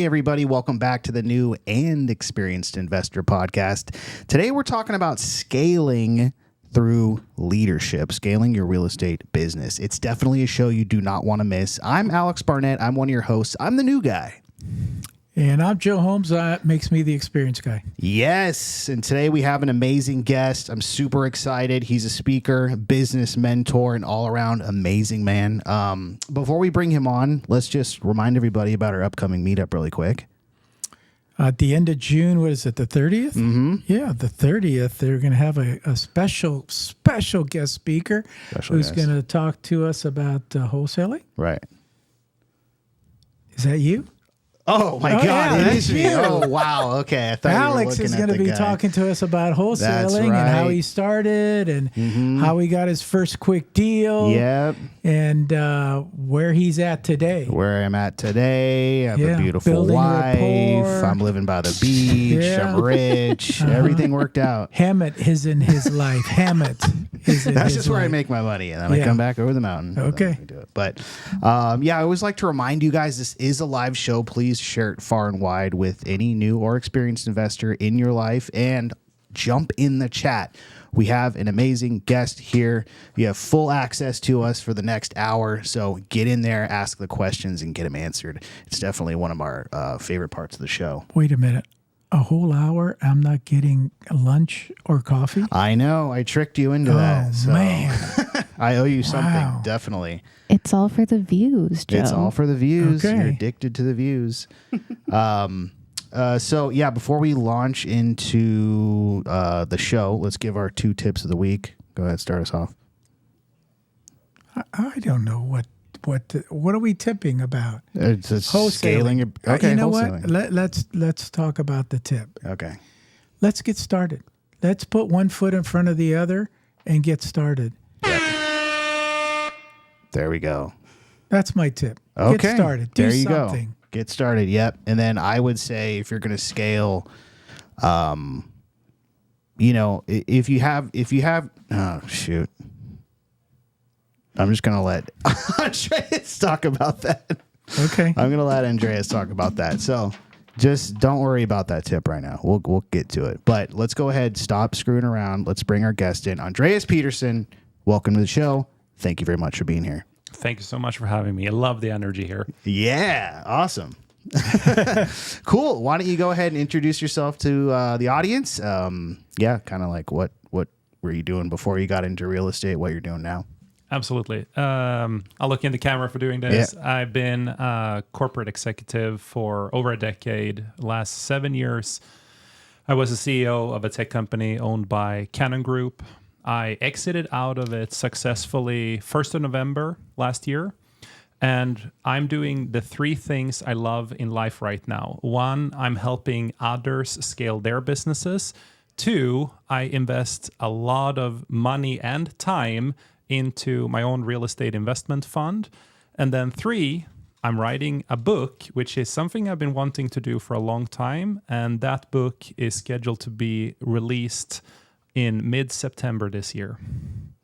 everybody. Welcome back to the New and Experienced Investor Podcast. Today, we're talking about scaling through leadership, scaling your real estate business. It's definitely a show you do not want to miss. I'm Alex Barnett. I'm one of your hosts. I'm the new guy. And I'm Joe Holmes. That makes me the experienced guy. Yes. And today we have an amazing guest. I'm super excited. He's a speaker, business mentor, and all around amazing man. Before we bring him on, let's just remind everybody about our upcoming meetup really quick. At the end of June, what is it, the 30th? Mm-hmm. Yeah, the 30th. They're going to have a special guest speaker who's going to talk to us about wholesaling. Right. Is that you? Oh, my God. Yeah, it is me. Oh, wow. Okay. I thought Alex is going to be talking to us about wholesaling and how he started and how he got his first quick deal. Yep. And where he's at today. Where I'm at today. I have a beautiful wife. I'm living by the beach. Yeah. I'm rich. Everything worked out. Hammett is in his life. Hammett is in That's his just where I life. make my money. And then I come back over the mountain. Okay. Do it. But I always like to remind you guys, this is a live show. Please share it far and wide with any new or experienced investor in your life and jump in the chat. We have an amazing guest here. You have full access to us for the next hour. So get in there, ask the questions, and get them answered. It's definitely one of our favorite parts of the show. Wait a minute. A whole hour, I'm not getting lunch or coffee? I know. I tricked you into that. So Man. I owe you something, Wow. definitely. It's all for the views, Joe. It's all for the views. Okay. You're addicted to the views. Before we launch into the show, let's give our 2 tips of the week. Go ahead, start us off. I don't know what are we tipping about? It's scaling. Okay, you know wholesaling. what? Let's talk about the tip. Okay. Let's get started. Let's put one foot in front of the other and get started. There we go. That's my tip. Okay. Get started. Do there you something. go. Get started. Yep. And then I would say if you're going to scale, if you have, oh shoot. I'm just going to let Andreas talk about that. Okay. I'm going to let Andreas talk about that. So just don't worry about that tip right now. We'll get to it. But let's go ahead, stop screwing around. Let's bring our guest in. Andreas Pettersson, welcome to the show. Thank you very much for being here. Thank you so much for having me. I love the energy here. Yeah, awesome. Cool. Why don't you go ahead and introduce yourself to the audience? Kind of like what were you doing before you got into real estate, what you're doing now? Absolutely. I'll look in the camera for doing this. Yeah. I've been a corporate executive for over a decade. Last 7 years, I was a CEO of a tech company owned by Canon Group. I exited out of it successfully 1st of November last year. And I'm doing the 3 things I love in life right now. 1, I'm helping others scale their businesses. 2, I invest a lot of money and time into my own real estate investment fund. And then 3, I'm writing a book, which is something I've been wanting to do for a long time. And that book is scheduled to be released in mid-September this year.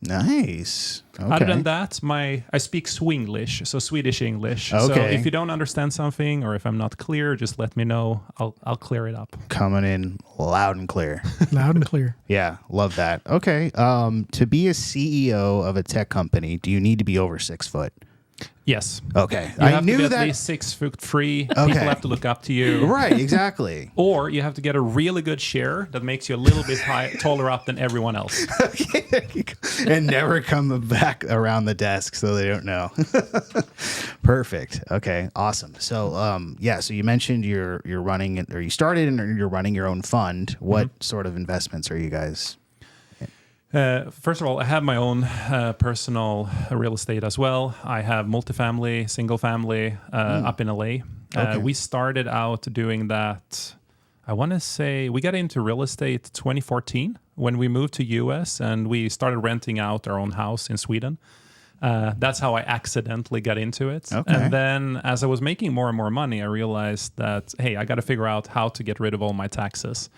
Nice. Okay. Other than that, I speak Swinglish, so Swedish English. Okay. So if you don't understand something or if I'm not clear, just let me know. I'll clear it up. Coming in loud and clear. Loud and clear. Yeah, love that. Okay. To be a CEO of a tech company, do you need to be over 6 foot? Yes. Okay. You I have knew to be that. at least 6'3". Okay. People have to look up to you. Right, exactly. Or you have to get a really good share that makes you a little bit taller up than everyone else. Okay, there you go. And never come back around the desk so they don't know. Perfect. Okay, awesome. So, so you mentioned you're running it, or you started and you're running your own fund. What sort of investments are you guys? First of all, I have my own personal real estate as well. I have multifamily, single family up in LA. Okay. We started out doing that. I want to say we got into real estate 2014 when we moved to US and we started renting out our own house in Sweden. That's how I accidentally got into it. Okay. And then as I was making more and more money, I realized that, hey, I got to figure out how to get rid of all my taxes.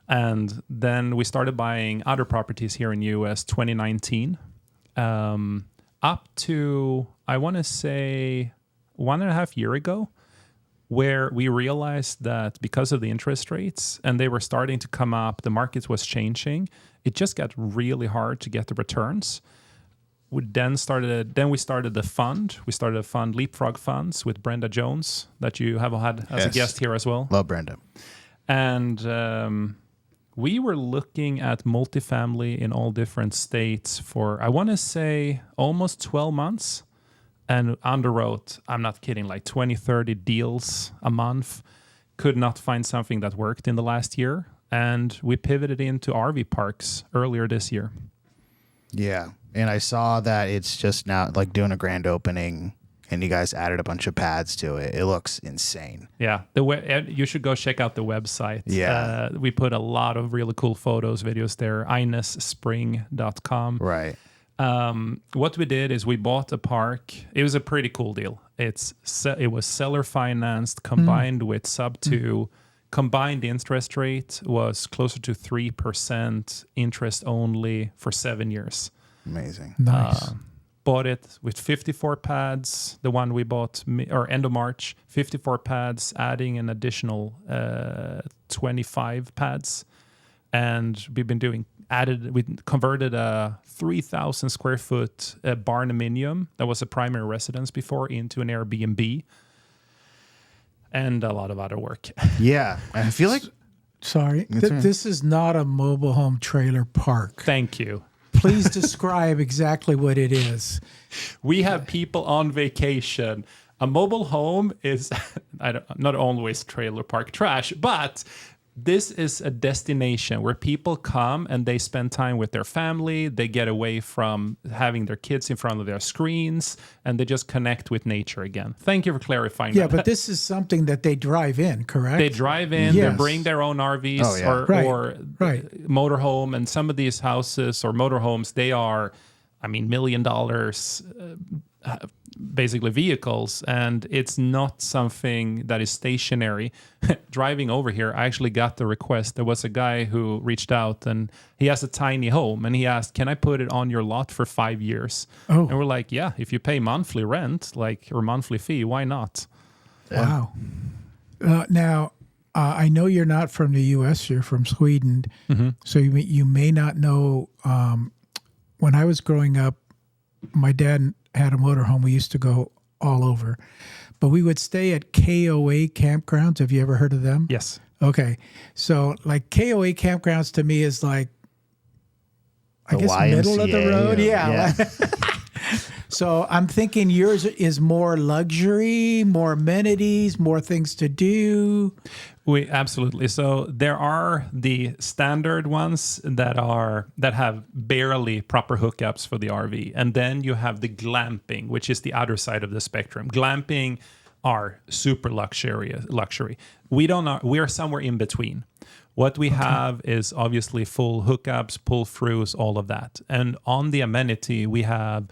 And then we started buying other properties here in US 2019, up to, I want to say, 1.5 years ago. where we realized that because of the interest rates and they were starting to come up, the market was changing. It just got really hard to get the returns. We started the fund. We started a fund, Leapfrog Funds, with Brenda Jones, that you have had as a guest here as well. Love Brenda. And we were looking at multifamily in all different states for, I want to say, almost 12 months. And underwrote, I'm not kidding, like 20, 30 deals a month. Could not find something that worked in the last year. And we pivoted into RV parks earlier this year. Yeah. And I saw that it's just now like doing a grand opening and you guys added a bunch of pads to it. It looks insane. Yeah. You should go check out the website. Yeah. We put a lot of really cool photos, videos there. INESspring.com. Right. What we did is we bought a park. It was a pretty cool deal. It was seller financed combined with sub 2. Combined interest rate was closer to 3% interest only for 7 years. Amazing. Nice. Bought it with 54 pads. The one we bought end of March, 54 pads, adding an additional 25 pads. And we've been we converted a 3,000 square foot barnuminium that was a primary residence before into an Airbnb, and a lot of other work. Yeah. I feel like... Sorry, this is not a mobile home trailer park. Thank you. Please describe exactly what it is. We have people on vacation. A mobile home is not always trailer park trash, but this is a destination where people come and they spend time with their family. They get away from having their kids in front of their screens, and they just connect with nature again. Thank you for clarifying that. Yeah, but this is something that they drive in, correct? They drive in, Yes. they bring their own RVs or motorhome, and some of these houses or motorhomes, they are, $1 million basically vehicles, and it's not something that is stationary. Driving over here, I actually got the request. There was a guy who reached out, and he has a tiny home, and he asked, can I put it on your lot for 5 years? Oh. And we're like, yeah, if you pay monthly rent, or monthly fee, why not? Wow. Now, I know you're not from the U.S., you're from Sweden, so you may not know, when I was growing up, my dad had a motorhome. We used to go all over, but we would stay at KOA campgrounds. Have you ever heard of them? Yes. Okay. So like KOA campgrounds to me is like, I guess YMCA, middle of the road. yeah. So I'm thinking yours is more luxury, more amenities, more things to do. Absolutely. So there are the standard ones that have barely proper hookups for the RV, and then you have the glamping, which is the other side of the spectrum. Glamping are super luxury. We are somewhere in between. What we have is obviously full hookups, pull-throughs, all of that. And on the amenity, we have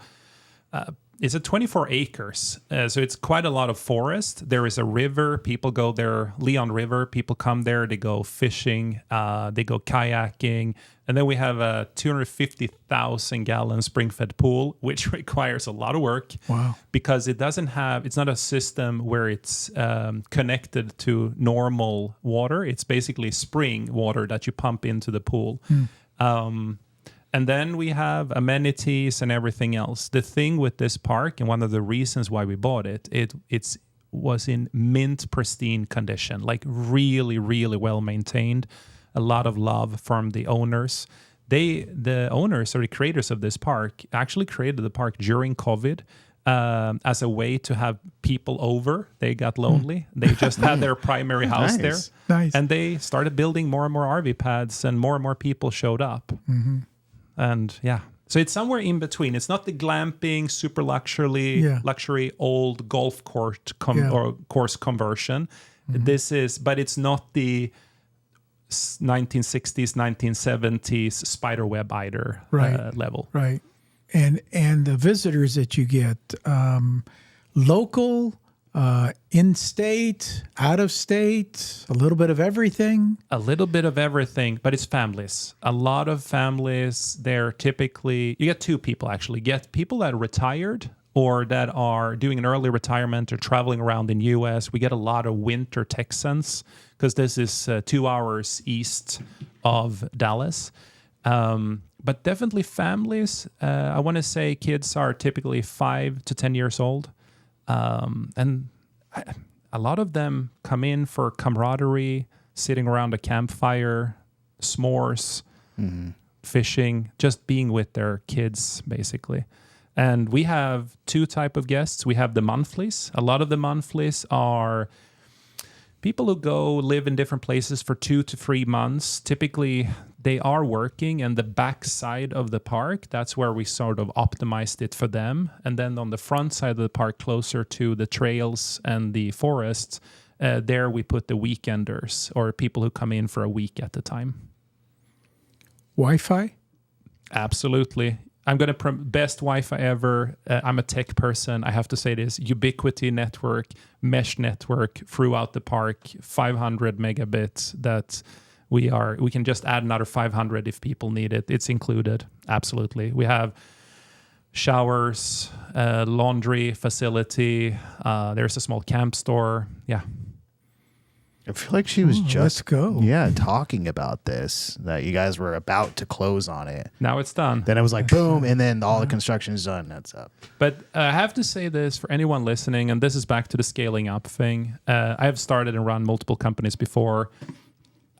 it's 24 acres, so it's quite a lot of forest. There is a river. People go there, Leon River. People come there. They go fishing. They go kayaking. And then we have a 250,000-gallon spring-fed pool, which requires a lot of work. Wow. Because it's not a system where it's connected to normal water. It's basically spring water that you pump into the pool. And then we have amenities and everything else. The thing with this park, and one of the reasons why we bought it, it was in mint pristine condition, like really, really well maintained. A lot of love from the owners. The owners or the creators of this park actually created the park during COVID as a way to have people over. They got lonely. They just had their primary house there. Nice. And they started building more and more RV pads, and more people showed up. And yeah, so it's somewhere in between. It's not the glamping, super luxury old golf course or course conversion. But it's not the 1960s, 1970s spiderweb either level. Right. And the visitors that you get, local, in-state, out-of-state, a little bit of everything. A little bit of everything, but it's families. A lot of families, they're typically, you get two people actually. You get people that are retired or that are doing an early retirement or traveling around in US. We get a lot of winter Texans because this is 2 hours east of Dallas. But definitely families. I want to say kids are typically 5 to 10 years old. And a lot of them come in for camaraderie, sitting around a campfire, s'mores, fishing, just being with their kids, basically. And we have 2 type of guests. We have the monthlies. A lot of the monthlies are people who go live in different places for 2 to 3 months. Typically, they are working, and the back side of the park, that's where we sort of optimized it for them. And then on the front side of the park, closer to the trails and the forests, there we put the weekenders, or people who come in for a week at a time. Wi-Fi? Absolutely. I'm going to best Wi-Fi ever. I'm a tech person. I have to say this: ubiquity network, mesh network throughout the park, 500 megabits. That we can just add another 500 if people need it. It's included. Absolutely. We have showers, laundry facility. There's a small camp store. Yeah. I feel like she was let's just go. Yeah, talking about this, that you guys were about to close on it. Now it's done. Then it was like boom, and then all the construction is done. That's up. But I have to say this for anyone listening, and this is back to the scaling up thing. I have started and run multiple companies before.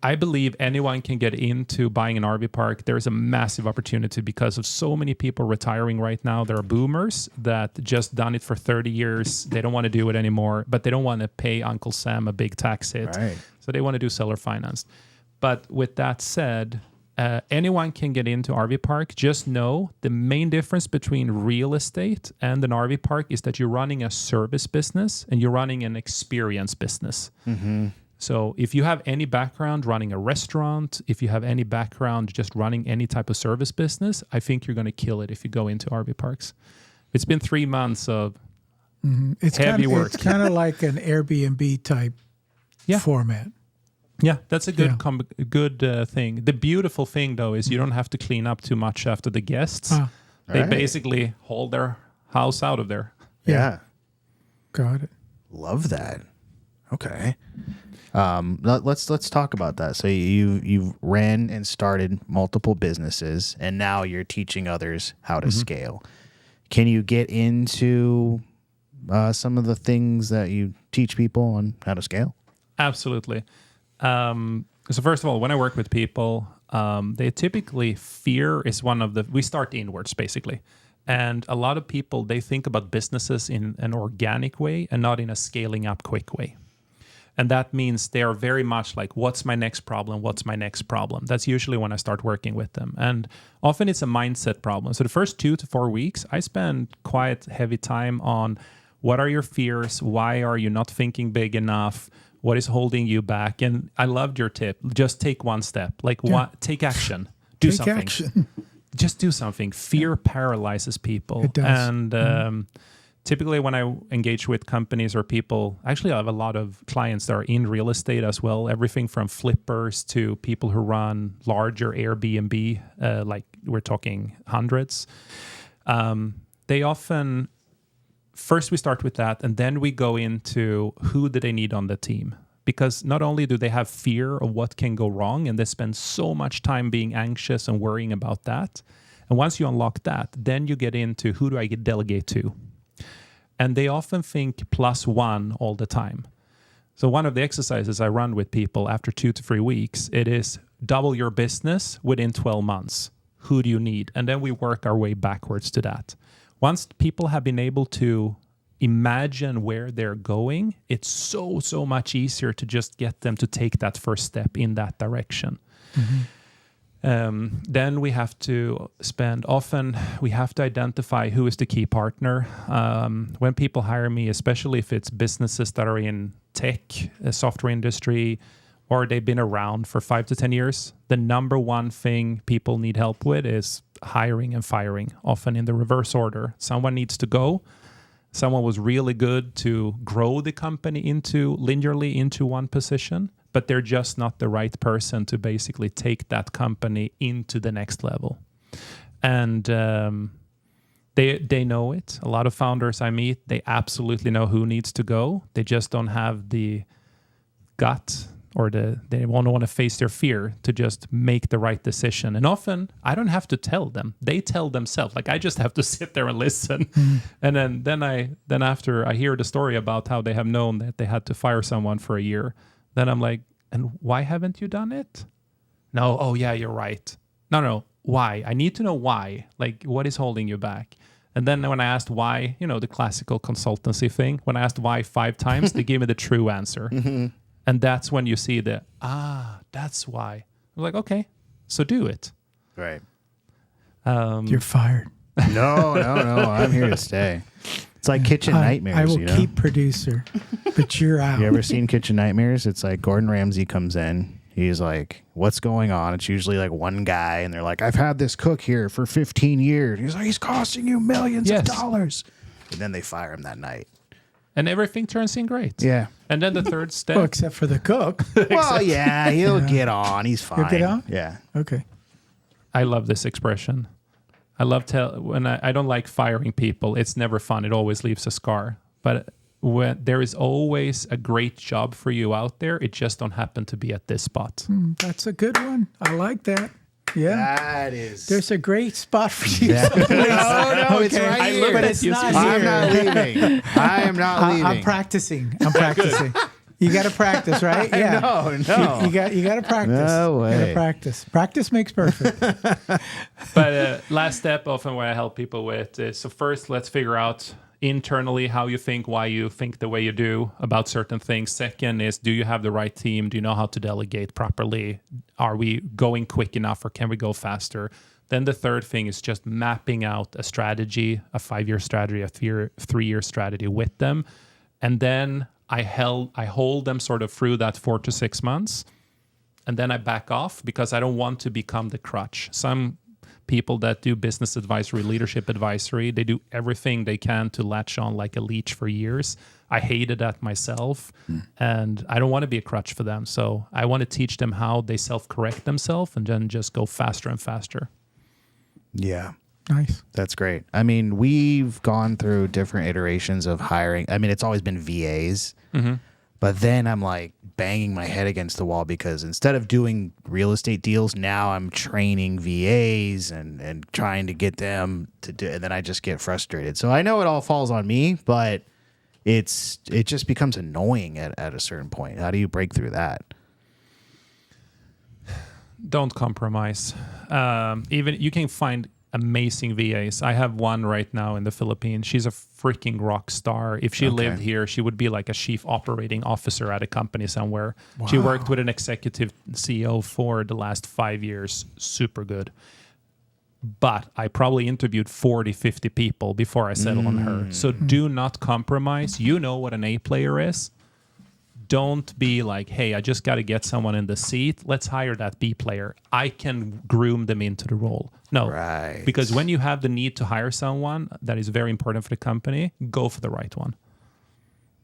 I believe anyone can get into buying an RV park. There's a massive opportunity because of so many people retiring right now. There are boomers that just done it for 30 years. They don't want to do it anymore, but they don't want to pay Uncle Sam a big tax hit. Right. So they want to do seller financed. But with that said, anyone can get into RV park. Just know the main difference between real estate and an RV park is that you're running a service business and you're running an experience business. Mm-hmm. So if you have any background running a restaurant, if you have any background just running any type of service business, I think you're going to kill it if you go into RV parks. It's been 3 months of heavy work. It's kind of like an Airbnb type format. Yeah, that's a good good thing. The beautiful thing, though, is you don't have to clean up too much after the guests. They basically hold their house out of there. Yeah. Got it. Love that. Okay. Let's talk about that. So you've ran and started multiple businesses, and now you're teaching others how to scale. Can you get into some of the things that you teach people on how to scale? Absolutely. So first of all, when I work with people, they typically fear is one of we start inwards basically. And a lot of people, they think about businesses in an organic way and not in a scaling up quick way. And that means they are very much like, what's my next problem? What's my next problem? That's usually when I start working with them. And often it's a mindset problem. So the first 2 to 4 weeks, I spend quite heavy time on what are your fears? Why are you not thinking big enough? What is holding you back? And I loved your tip. Just take one step. Take action. Do something. Action. Just do something. Fear paralyzes people. It does. And typically when I engage with companies or people, actually I have a lot of clients that are in real estate as well, everything from flippers to people who run larger Airbnb, like we're talking hundreds. They often, first we start with that, and then we go into who do they need on the team. Because not only do they have fear of what can go wrong, and they spend so much time being anxious and worrying about that. And once you unlock that, then you get into who do I delegate to? And they often think +1 all the time. So one of the exercises I run with people after 2 to 3 weeks, it is double your business within 12 months. Who do you need? And then we work our way backwards to that. Once people have been able to imagine where they're going, it's so much easier to just get them to take that first step in that direction. Mm-hmm. Then we have to we have to identify who is the key partner. When people hire me, especially if it's businesses that are in tech, software industry, or they've been around for 5 to 10 years, the number one thing people need help with is hiring and firing, often in the reverse order. Someone needs to go. Someone was really good to grow the company linearly into one position, but they're just not the right person to basically take that company into the next level. And They know it. A lot of founders I meet, they absolutely know who needs to go. They just don't have the gut, or they won't want to face their fear to just make the right decision. And often I don't have to tell them; they tell themselves. Like, I just have to sit there and listen. And then after I hear the story about how they have known that they had to fire someone for a year, then I'm like, and why haven't you done it? No, oh yeah, you're right. No, why? I need to know why. Like, what is holding you back? And then when I asked why, the classical consultancy thing, when I asked why 5 times, they gave me the true answer. And that's when you see that's why. I'm like, okay, so do it. Right. You're fired. No, I'm here to stay. It's like Kitchen Nightmares. I will keep producer, but you're out. You ever seen Kitchen Nightmares? It's like Gordon Ramsay comes in. He's like, what's going on? It's usually like one guy, and they're like, I've had this cook here for 15 years. He's like, he's costing you millions of dollars. And then they fire him that night. And everything turns in great. Yeah. And then the third step. Well, except for the cook. Well, yeah, he'll get on. He's fine. He'll get on? Yeah. Okay. I love this expression. I love when I don't like firing people. It's never fun. It always leaves a scar. But when there is always a great job for you out there, it just don't happen to be at this spot. That's a good one. I like that. Yeah. That is. There's a great spot for you. No, it's right I here. love But that it's you not see- here. I'm not leaving. I am not leaving. I'm practicing. You got to practice, right? Yeah. No. You got to practice. No way. You got to practice. Practice makes perfect. But last step, often what I help people with is, so first, let's figure out internally how you think, why you think the way you do about certain things. Second is, do you have the right team? Do you know how to delegate properly? Are we going quick enough, or can we go faster? Then the third thing is just mapping out a strategy, a 5-year strategy, a 3-year strategy with them. And then I hold them sort of through that 4 to 6 months. And then I back off, because I don't want to become the crutch. Some people that do business advisory, leadership advisory, they do everything they can to latch on like a leech for years. I hated that myself, and I don't want to be a crutch for them. So I want to teach them how they self-correct themselves and then just go faster and faster. Yeah. Nice. That's great. I mean, we've gone through different iterations of hiring. I mean, it's always been VAs. But then I'm like banging my head against the wall, because instead of doing real estate deals, now I'm training VAs and trying to get them to do, and then I just get frustrated. So I know it all falls on me, but it just becomes annoying at a certain point. How do you break through that? Don't compromise. Even you can find amazing VAs. I have one right now in the Philippines. She's a freaking rock star. If she lived here, she would be like a chief operating officer at a company somewhere. Wow. She worked with an executive CEO for the last 5 years. Super good. But I probably interviewed 40, 50 people before I settled on her. So do not compromise. You know what an A player is. Don't be like, hey, I just got to get someone in the seat. Let's hire that B player. I can groom them into the role. No, Right. Because when you have the need to hire someone that is very important for the company, go for the right one.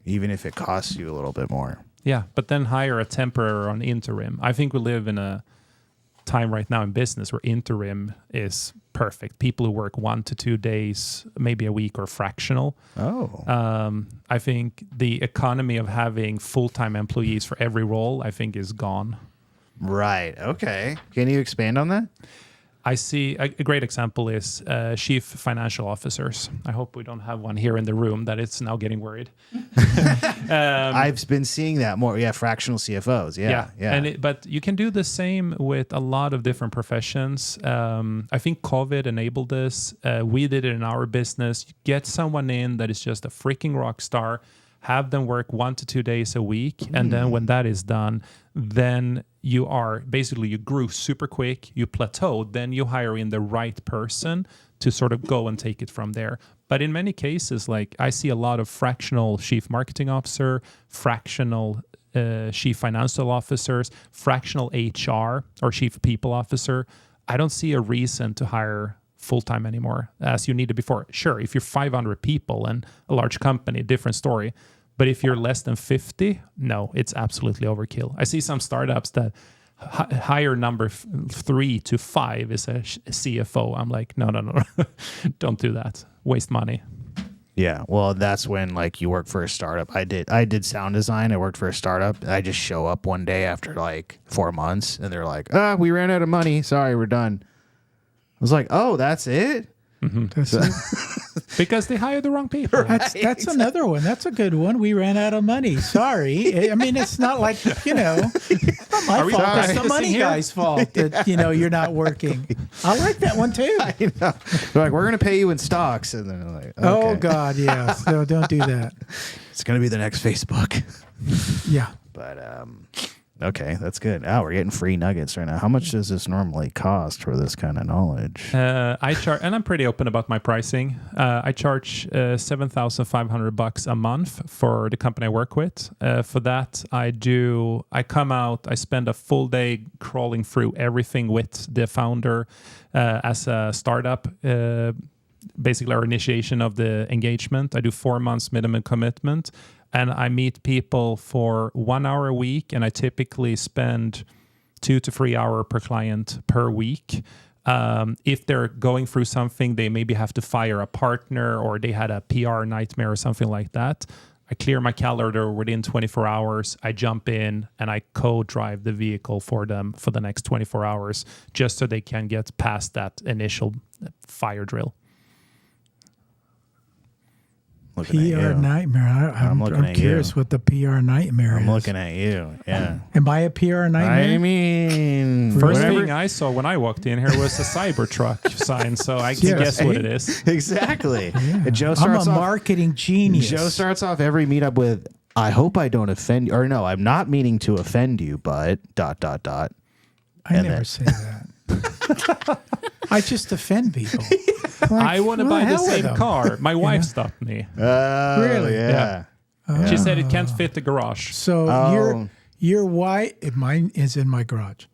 Even if it costs you a little bit more. Yeah, but then hire a temporary or an interim. I think we live in a time right now in business where interim is perfect. People who work 1 to 2 days, maybe a week, or fractional. I think the economy of having full-time employees for every role, I think, is gone. Right. Okay. Can you expand on that? I see a great example is chief financial officers. I hope we don't have one here in the room that it's now getting worried. I've been seeing that more. Yeah, fractional CFOs. Yeah. But you can do the same with a lot of different professions. I think COVID enabled this. We did it in our business. Get someone in that is just a freaking rock star. Have them work 1 to 2 days a week. And then when that is done, then you grew super quick, you plateaued, then you hire in the right person to sort of go and take it from there. But in many cases, like I see a lot of fractional chief marketing officer, fractional chief financial officers, fractional HR or chief people officer. I don't see a reason to hire full-time anymore as you needed before. Sure, if you're 500 people and a large company, different story. But if you're less than 50, no, it's absolutely overkill. I see some startups that higher number 3 to 5 is a CFO. I'm like, no, don't do that. Waste money. Yeah, well, that's when like you work for a startup. I did sound design. I worked for a startup. I just show up one day after like 4 months, and they're like, we ran out of money. Sorry, we're done. I was like, oh, that's it? That's it. Because they hired the wrong people. That's another one. That's a good one. We ran out of money. Sorry. I mean, it's not like, it's not my fault. sorry? It's the money guy's fault that, you're not working. I like that one too. I know. They're like, we're going to pay you in stocks. And then they're like, okay. Oh, God, yeah. So don't do that. It's going to be the next Facebook. Yeah. But, okay, that's good. Oh, we're getting free nuggets right now. How much does this normally cost for this kind of knowledge? I charge, and I'm pretty open about my pricing. I charge $7,500 a month for the company I work with. For that, I come out, I spend a full day crawling through everything with the founder as a startup. Basically, our initiation of the engagement. I do 4 months minimum commitment. And I meet people for 1 hour a week, and I typically spend 2 to 3 hours per client per week. If they're going through something, they maybe have to fire a partner or they had a PR nightmare or something like that. I clear my calendar within 24 hours. I jump in and I co-drive the vehicle for them for the next 24 hours just so they can get past that initial fire drill. PR nightmare. I'm curious what the PR nightmare is. I'm looking at you. Yeah. Am I a PR nightmare? I mean, first thing I saw when I walked in here was a Cybertruck sign, so I can guess what it is. Exactly. Yeah. Joe I'm a marketing genius. Joe starts off every meetup with, I hope I don't offend you. Or no, I'm not meaning to offend you, but ... I never say that. I just offend people. I want to buy the same car. My wife stopped me. Really? Yeah. She said it can't fit the garage. So your why? Mine is in my garage.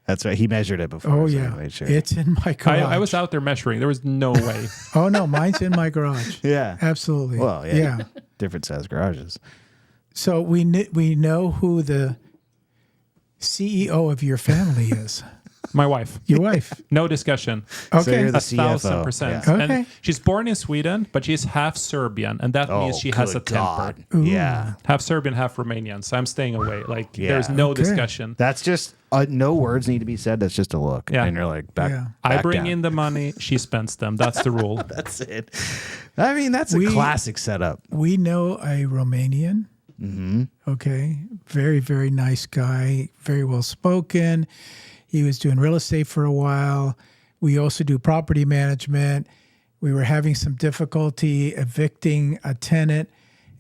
That's right. He measured it before. Oh, so yeah. he made sure. It's in my garage. I was out there measuring. There was no way. Oh, no. Mine's in my garage. Yeah. Absolutely. Well, yeah. Different size garages. So we know who the CEO of your family is. My wife. Your wife. No discussion. So you're Okay. the CFO. 1,000%. Yeah. Okay. And she's born in Sweden, but she's half Serbian, and that means she has a good temper. God. Yeah. Half Serbian, half Romanian. So I'm staying away. Like there's no discussion. That's just, no words need to be said. That's just a look. Yeah. And you're like, back. Yeah. I back bring down. in the money, she spends them. That's the rule. That's it. I mean, that's a classic setup. We know a Romanian. Mm-hmm. Okay. Very, very nice guy. Very well spoken. He was doing real estate for a while. We also do property management. We were having some difficulty evicting a tenant.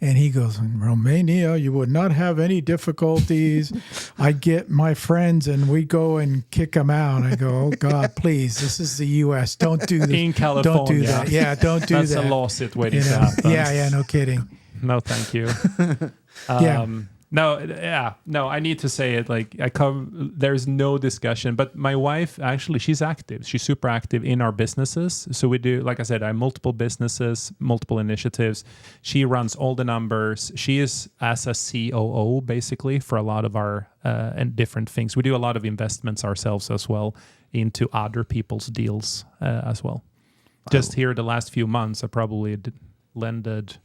And he goes, in Romania, you would not have any difficulties. I get my friends and we go and kick them out. I go, oh, God, please. This is the U.S. Don't do this. In California. Don't do that. Yeah, don't do That's that. a lawsuit waiting to happen. Yeah, no kidding. No, thank you. No, I need to say it. Like there's no discussion. But my wife, actually, she's active. She's super active in our businesses. So we do, like I said, I have multiple businesses, multiple initiatives. She runs all the numbers. She is as a COO, basically, for a lot of our and different things. We do a lot of investments ourselves as well into other people's deals as well. Just here the last few months, I probably lended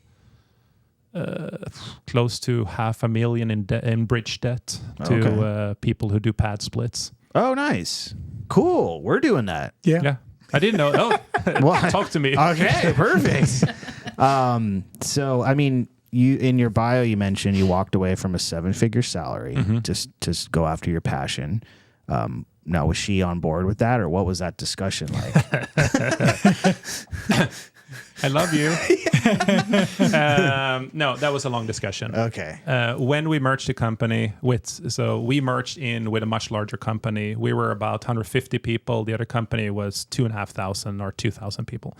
close to $500,000 in bridge debt to people who do pad splits. Oh, nice. Cool. We're doing that. Yeah. I didn't know. Talk to me. Okay, perfect. So, I mean, you in your bio, you mentioned you walked away from a 7-figure salary just to go after your passion. Now, was she on board with that, or what was that discussion like? I love you. No, that was a long discussion. Okay. When we merged the company we merged in with a much larger company. We were about 150 people. The other company was 2,500 or 2,000 people.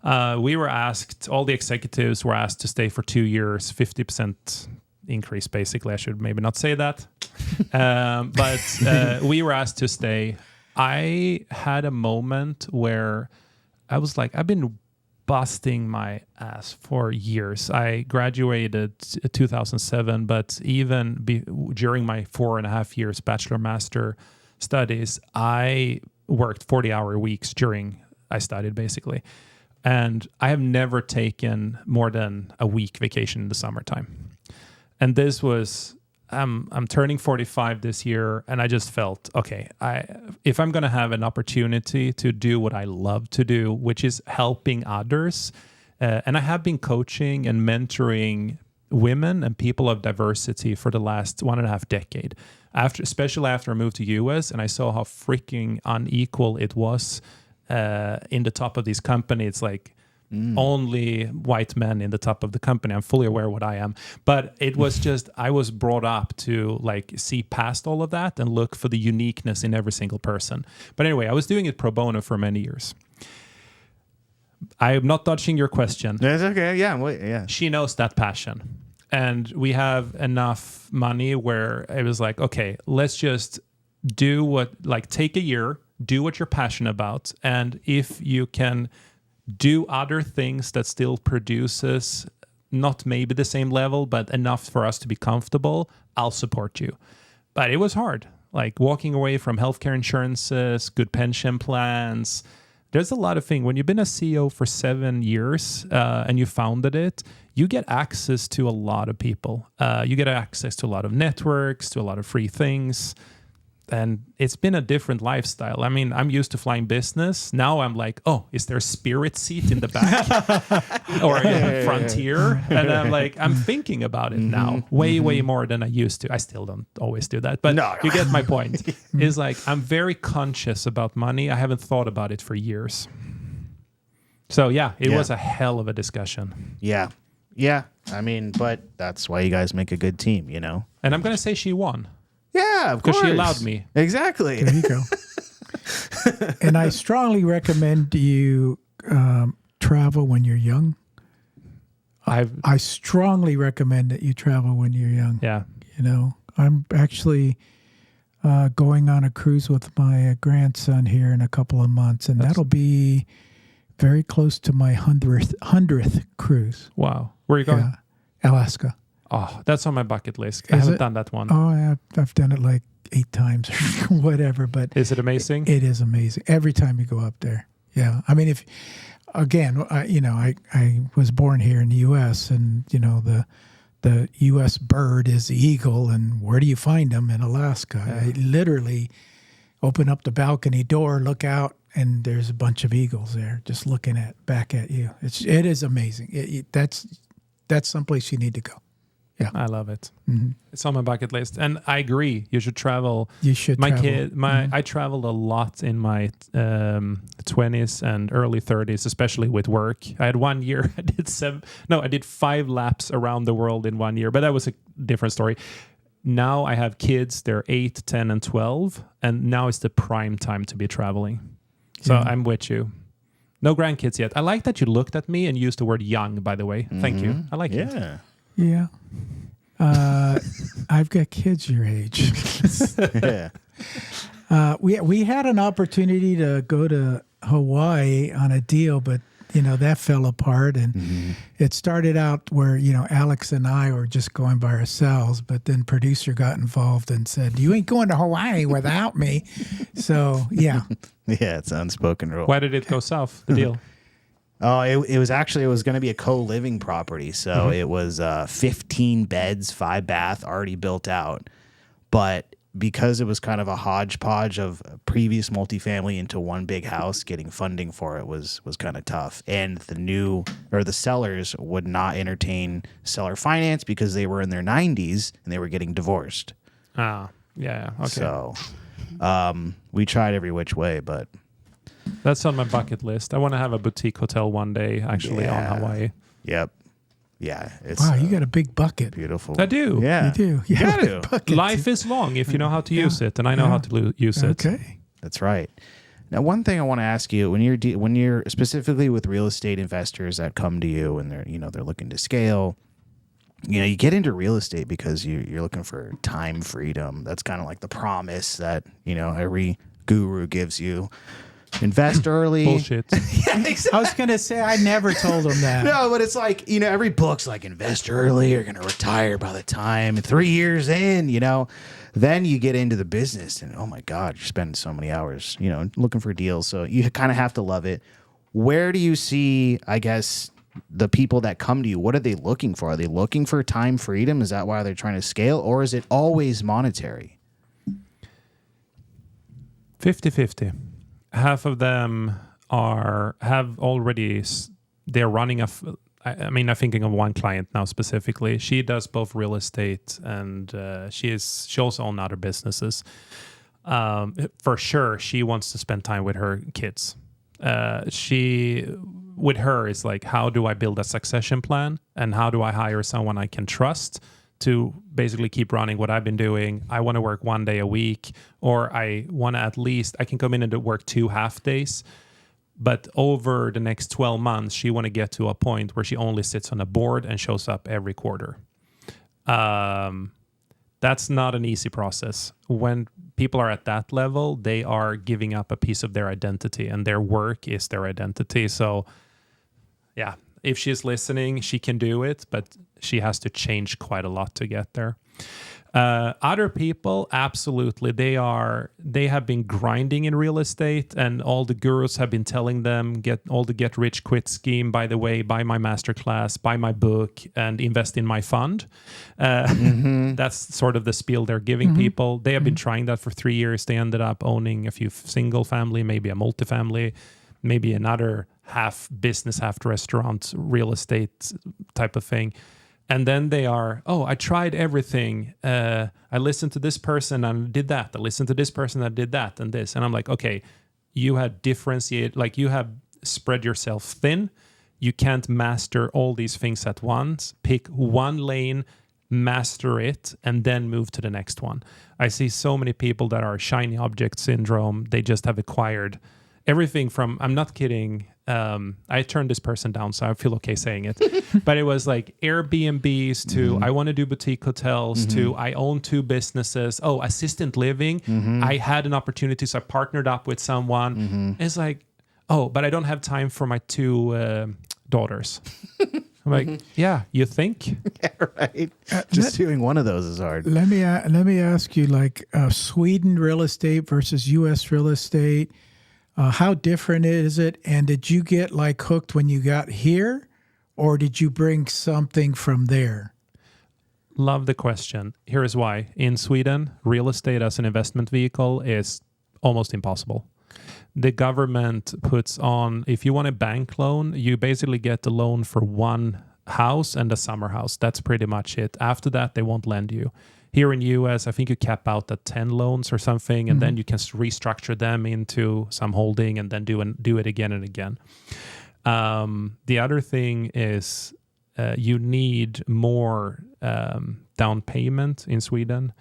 We were asked, all the executives were asked to stay for 2 years, 50% increase, basically. I should maybe not say that. But we were asked to stay. I had a moment where I was like, I've been busting my ass for years. I graduated 2007, but even during my 4.5 years bachelor master studies, I worked 40-hour weeks during I studied basically. And I have never taken more than a week vacation in the summertime. And this was, I'm turning 45 this year, and I just felt, okay, if I'm going to have an opportunity to do what I love to do, which is helping others, and I have been coaching and mentoring women and people of diversity for the last 1.5 decade, especially after I moved to US and I saw how freaking unequal it was in the top of these companies. It's like only white men in the top of the company. I'm fully aware what I am, but it was just, I was brought up to like see past all of that and look for the uniqueness in every single person. But anyway, I was doing it pro bono for many years. I am not dodging your question. That's okay. Yeah. She knows that passion. And we have enough money where it was like, okay, let's just take a year, do what you're passionate about. And if you can do other things that still produces not maybe the same level, but enough for us to be comfortable, I'll support you. But it was hard, like walking away from healthcare insurances, good pension plans. There's a lot of things. When you've been a CEO for 7 years and you founded it, you get access to a lot of people. You get access to a lot of networks, to a lot of free things. And it's been a different lifestyle. I mean, I'm used to flying business. Now I'm like, oh, is there a Spirit seat in the back? Or a Frontier? And I'm like, I'm thinking about it now way more than I used to. I still don't always do that. But you get my point. It's like, I'm very conscious about money. I haven't thought about it for years. So yeah, it was a hell of a discussion. Yeah. I mean, but that's why you guys make a good team, you know? And I'm going to say she won. Yeah, of course. Because she allowed me. Exactly. There you go. And I strongly recommend you travel when you're young. I strongly recommend that you travel when you're young. Yeah. You know, I'm actually going on a cruise with my grandson here in a couple of months, and that'll be very close to my 100th cruise. Wow. Where are you going? Yeah, Alaska. Oh, that's on my bucket list. I haven't done that one. Oh, I've done it like 8 times or whatever. But is it amazing? It is amazing. Every time you go up there. Yeah. I mean, I was born here in the U.S. and, you know, the U.S. bird is the eagle. And where do you find them? In Alaska. Yeah. I literally open up the balcony door, look out, and there's a bunch of eagles there just looking back at you. It is amazing. That's someplace you need to go. Yeah, I love it. Mm-hmm. It's on my bucket list, and I agree. You should travel. You should. I traveled a lot in my 20s and early 30s, especially with work. I had 1 year. I did 5 laps around the world in 1 year, but that was a different story. Now I have kids. They're 8, 10, and 12, and now it's the prime time to be traveling. So I'm with you. No grandkids yet. I like that you looked at me and used the word young, by the way. Thank you. I like it. Yeah. I've got kids your age. Yeah. We had an opportunity to go to Hawaii on a deal, but that fell apart, and it started out where Alex and I were just going by ourselves, but then producer got involved and said, "You ain't going to Hawaii without me." So yeah. Yeah, it's an unspoken rule. Why did it go south? The deal. Oh, it was going to be a co-living property. So it was 15 beds, 5 bath, already built out. But because it was kind of a hodgepodge of previous multifamily into one big house, getting funding for it was kind of tough. And the sellers would not entertain seller finance because they were in their 90s and they were getting divorced. Ah, yeah. Okay. So we tried every which way, but... That's on my bucket list. I want to have a boutique hotel one day, actually, on Hawaii. Yep. Yeah. Wow, you got a big bucket. Beautiful. I do. Yeah. You do. You got to. Life is long if you know how to use it, and I know how to use it. Okay. That's right. Now, one thing I want to ask you, when you're specifically with real estate investors that come to you and they're looking to scale, you get into real estate because you're looking for time freedom. That's kind of like the promise that every guru gives you. invest early. Bullshit. Yeah, exactly. I was going to say, I never told him that. No, but it's like, every book's like invest early, you're going to retire by the time 3 years in, then you get into the business and oh my God, you're spending so many hours, looking for deals. So you kind of have to love it. Where do you see, I guess, the people that come to you? What are they looking for? Are they looking for time freedom? Is that why they're trying to scale, or is it always monetary? 50-50. Half of them they're running I'm thinking of one client now specifically. She does both real estate and she also owns other businesses. For sure, she wants to spend time with her kids. With her is like, how do I build a succession plan and how do I hire someone I can trust to basically keep running what I've been doing. I want to work 1 day a week, or I want to I can come in and work 2 half days. But over the next 12 months, she want to get to a point where she only sits on a board and shows up every quarter. That's not an easy process. When people are at that level, they are giving up a piece of their identity, and their work is their identity. So, yeah, if she's listening, she can do it, but she has to change quite a lot to get there. Other people, absolutely, they have been grinding in real estate, and all the gurus have been telling them get rich quick scheme. By the way, buy my masterclass, buy my book, and invest in my fund. That's sort of the spiel they're giving people. They have been trying that for 3 years. They ended up owning a few single family, maybe a multifamily, maybe another half business, half restaurant, real estate type of thing. And then they I tried everything. I listened to this person and did that. I listened to this person that did that and this. And I'm like, okay, you have differentiated, like you have spread yourself thin. You can't master all these things at once. Pick one lane, master it, and then move to the next one. I see so many people that are shiny object syndrome. They just have acquired everything from, I'm not kidding, I turned this person down, so I feel okay saying it. But it was like Airbnbs to I want to do boutique hotels to I own 2 businesses. Oh, assistant living. I had an opportunity, so I partnered up with someone. It's like, oh, but I don't have time for my 2 daughters. I'm like, yeah, you think? Yeah, right. Just doing one of those is hard. Let me ask you, like Sweden real estate versus U.S. real estate. How different is it? And did you get like hooked when you got here, or did you bring something from there? Love the question. Here is why. In Sweden, real estate as an investment vehicle is almost impossible. The government puts on, if you want a bank loan, you basically get the loan for one house and a summer house. That's pretty much it. After that, they won't lend you. Here in US, I think you cap out at 10 loans or something, and then you can restructure them into some holding and then do it again and again. The other thing is you need more down payment in Sweden.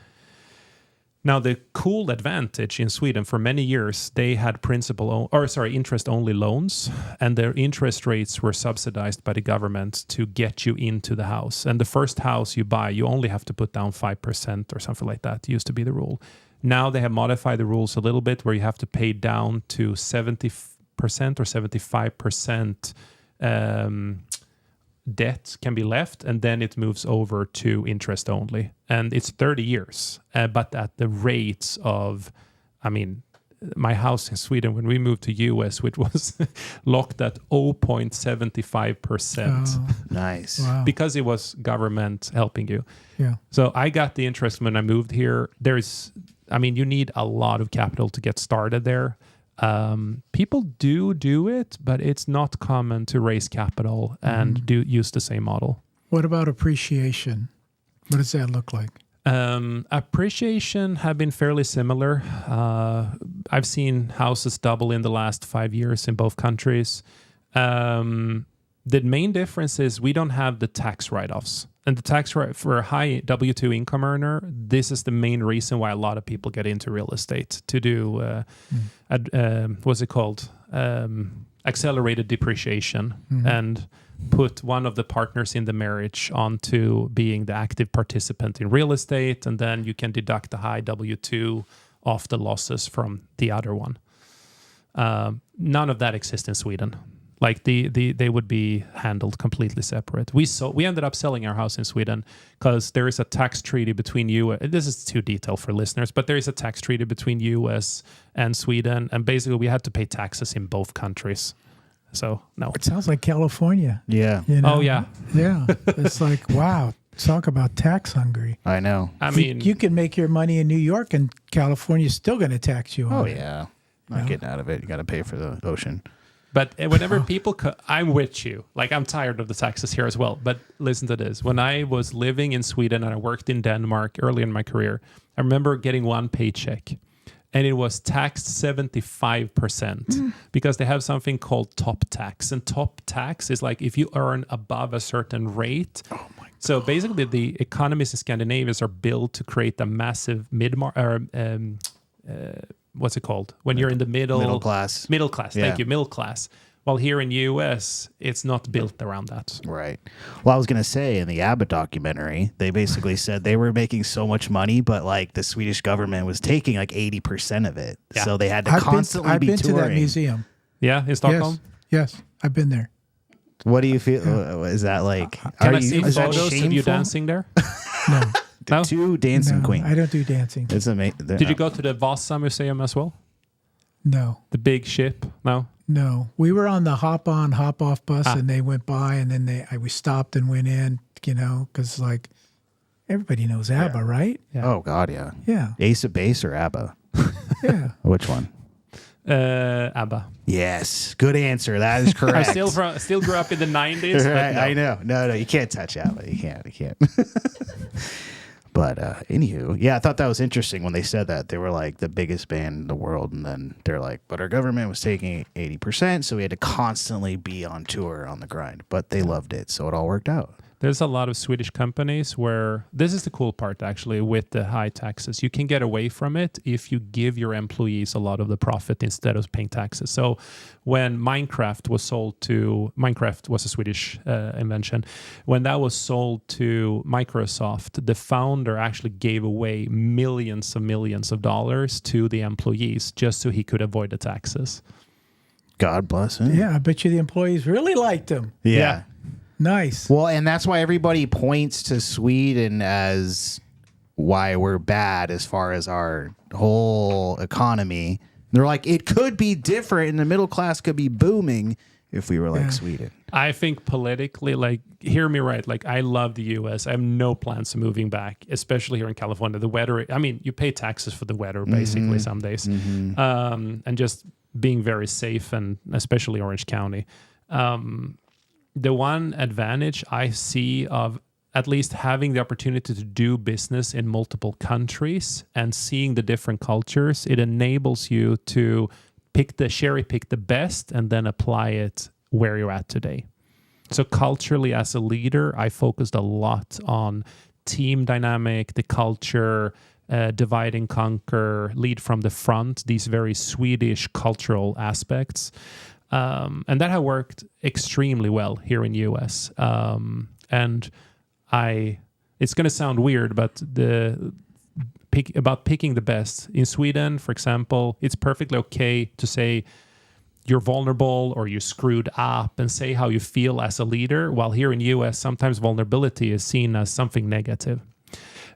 Now, the cool advantage in Sweden, for many years, they had interest-only loans, and their interest rates were subsidized by the government to get you into the house. And the first house you buy, you only have to put down 5% or something like that. It used to be the rule. Now they have modified the rules a little bit, where you have to pay down to 70% or 75% debt can be left, and then it moves over to interest only, and it's 30 years, but at the rates of, my house in Sweden, when we moved to US, which was locked at 0.75%. Nice. Wow. Because it was government helping you. Yeah. So I got the interest when I moved here. You need a lot of capital to get started there. People do it, but it's not common to raise capital and use the same model. What about appreciation? What does that look like? Appreciation have been fairly similar. I've seen houses double in the last 5 years in both countries. The main difference is we don't have the tax write-offs. And the tax write for a high W-2 income earner, this is the main reason why a lot of people get into real estate, to do, what's it called? Accelerated depreciation, and put one of the partners in the marriage onto being the active participant in real estate, and then you can deduct the high W-2 off the losses from the other one. None of that exists in Sweden. Like they would be handled completely separate. We ended up selling our house in Sweden because there is a tax treaty between you. This is too detailed for listeners, but there is a tax treaty between U.S. and Sweden, and basically we had to pay taxes in both countries. So no, It sounds like California. Yeah. You know? Oh yeah, Yeah. It's like, wow, talk about tax hungry. I know. I mean, You can make your money in New York and California's still going to tax you on Oh it. yeah. Not getting out of it. You got to pay for the ocean. but whenever people, I'm with you. Like I'm tired of the taxes here as well. But listen to this: when I was living in Sweden and I worked in Denmark early in my career, I remember getting one paycheck. And it was taxed 75% because they have something called top tax. And top tax is like if you earn above a certain rate. Oh my God. So basically, the economies in Scandinavia are built to create a massive what's it called? When you're in the middle class. Middle class. Yeah. Thank you. Middle class. While here in US, it's not built around that. Right. Well, I was going to say in the Abbott documentary, they basically said they were making so much money, but like the Swedish government was taking like 80% of it. Yeah. So they had to I've constantly been be to touring. that museum. Yeah, in Stockholm. Yes, I've been there. What do you feel? Is that like, Can are I see is that photos of you shameful? dancing there? No, No? Two dancing no, queen. I don't do dancing. It's amazing. Did you go to the Vasa Museum as well? No, The big ship? No? no. We were on the hop on, hop off bus, and they went by, and then we stopped and went in. You know, because like everybody knows ABBA, right? Yeah. Oh, God, yeah. Yeah, Ace of Base or ABBA? yeah. Which one? ABBA. Yes. Good answer. That is correct. I still grew up in the 90s. But Right, no. I know. No, you can't touch ABBA. You can't. But anywho, yeah, I thought that was interesting when they said that. They were like the biggest band in the world, and then they're like, but our government was taking 80%, so we had to constantly be on tour on the grind. But they loved it, so it all worked out. There's a lot of Swedish companies where this is the cool part actually with the high taxes. You can get away from it if you give your employees a lot of the profit instead of paying taxes. So when Minecraft was a Swedish invention. When that was sold to Microsoft, the founder actually gave away millions of dollars to the employees just so he could avoid the taxes. God bless him. Yeah, I bet you the employees really liked him. Yeah. Nice. Well, and that's why everybody points to Sweden as why we're bad as far as our whole economy. They're like, it could be different and the middle class could be booming if we were like Sweden. I think politically, like, hear me right, like, I love the U.S. I have no plans of moving back, especially here in California. The weather, I mean, you pay taxes for the weather, basically, some days. And just being very safe, and especially Orange County. The one advantage I see of at least having the opportunity to do business in multiple countries and seeing the different cultures, it enables you to cherry pick the best and then apply it where you're at today. So culturally, as a leader, I focused a lot on team dynamic, the culture, divide and conquer, lead from the front, these very Swedish cultural aspects. And that had worked extremely well here in US. And it's going to sound weird, but about picking the best. In Sweden, for example, it's perfectly okay to say you're vulnerable or you screwed up and say how you feel as a leader, while here in US, sometimes vulnerability is seen as something negative.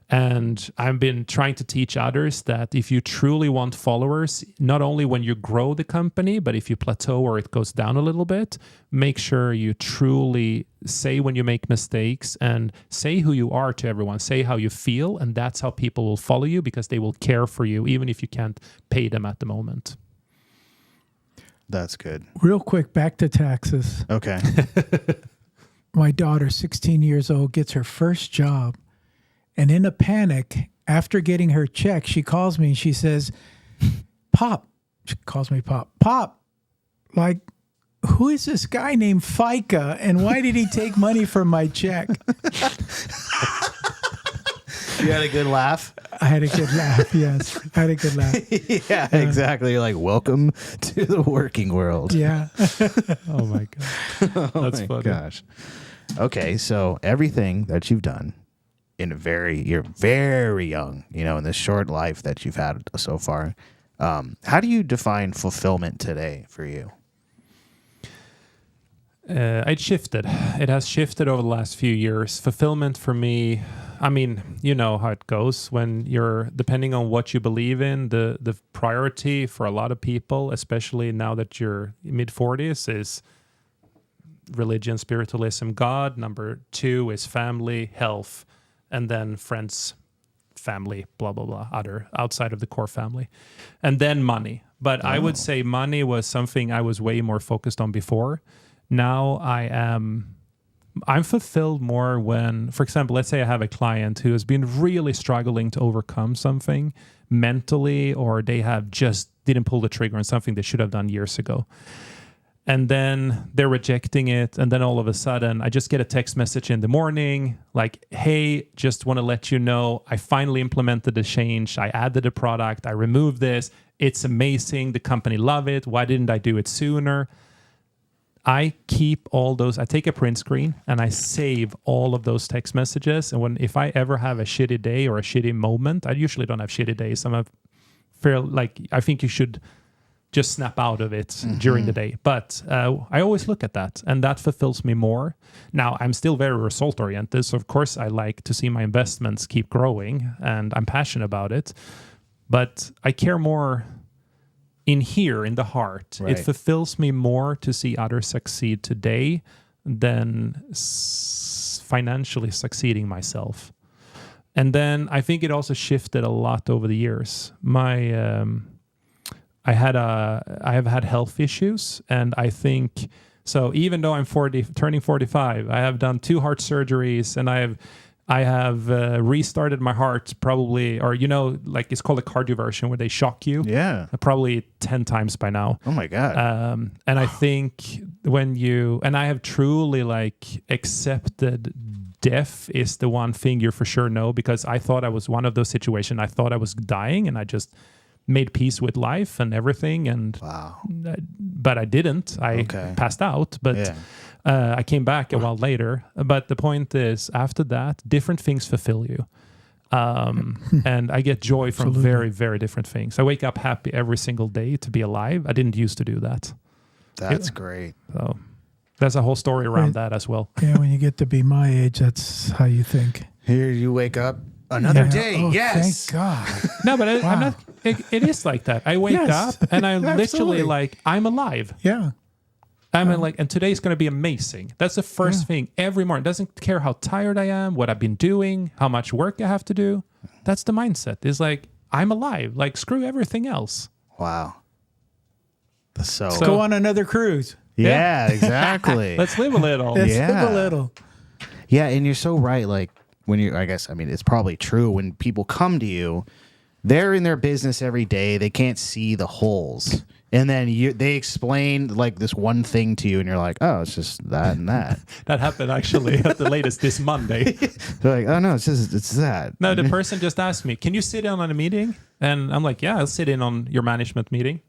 And I've been trying to teach others that if you truly want followers, not only when you grow the company, but if you plateau or it goes down a little bit, make sure you truly say when you make mistakes and say who you are to everyone, say how you feel, and that's how people will follow you because they will care for you, even if you can't pay them at the moment. That's good. Real quick, back to taxes. Okay. My daughter, 16 years old, gets her first job. And in a panic, after getting her check, she calls me and she says, Pop, she calls me Pop, like, who is this guy named FICA and why did he take money from my check? You had a good laugh? I had a good laugh, yes. I had a good laugh. Yeah, exactly. You're like, welcome to the working world. Yeah. Oh my God. That's funny. Gosh. Okay, so everything that you've done you're very young, in this short life that you've had so far. How do you define fulfillment today for you? It shifted. It has shifted over the last few years. Fulfillment for me, I mean, you know how it goes when you're, depending on what you believe in, the priority for a lot of people, especially now that you're mid-40s, is religion, spiritualism, God. Number 2 is family, health, and then friends, family, blah, blah, blah, other outside of the core family. And then money. But I would say money was something I was way more focused on before. Now I'm fulfilled more when, for example, let's say I have a client who has been really struggling to overcome something mentally, or they have just didn't pull the trigger on something they should have done years ago. And then they're rejecting it. And then all of a sudden, I just get a text message in the morning like, hey, just want to let you know, I finally implemented the change. I added a product. I removed this. It's amazing. The company love it. Why didn't I do it sooner? I keep all those. I take a print screen and I save all of those text messages. And if I ever have a shitty day or a shitty moment, I usually don't have shitty days. I think you should just snap out of it during the day. But I always look at that, and that fulfills me more. Now, I'm still very result oriented. So of course I like to see my investments keep growing, and I'm passionate about it. But I care more in here, in the heart. Right. It fulfills me more to see others succeed today than financially succeeding myself. And then I think it also shifted a lot over the years. I have had health issues, and I think so. Even though I'm turning 45, I have done 2 heart surgeries, and I have restarted my heart probably, or like it's called a cardioversion where they shock you. Yeah, probably 10 times by now. Oh my God. And I think I have truly like accepted death is the one thing you for sure know, because I thought I was one of those situations. I thought I was dying, and I just made peace with life and everything. And wow. But I didn't. I passed out. But I came back a while later. But the point is, after that, different things fulfill you. And I get joy from very, very different things. I wake up happy every single day to be alive. I didn't used to do that. That's great. So there's a whole story around that as well. Yeah, when you get to be my age, that's how you think. Here you wake up another day. Oh, yes. Thank God. No, but I'm not. It is like that. I wake up and I'm literally like, I'm alive. Yeah. And today's going to be amazing. That's the first thing every morning. Doesn't care how tired I am, what I've been doing, how much work I have to do. That's the mindset. It's like, I'm alive. Like, screw everything else. Wow. Let's go on another cruise. Yeah, exactly. Let's live a little. Let's live a little. Yeah, and you're so right. Like, when you, it's probably true when people come to you, they're in their business every day. They can't see the holes. And then they explain like this one thing to you, and you're like, oh, it's just that and that. That happened actually at the latest this Monday. They're like, oh, no, it's that. No, the person just asked me, can you sit in on a meeting? And I'm like, yeah, I'll sit in on your management meeting.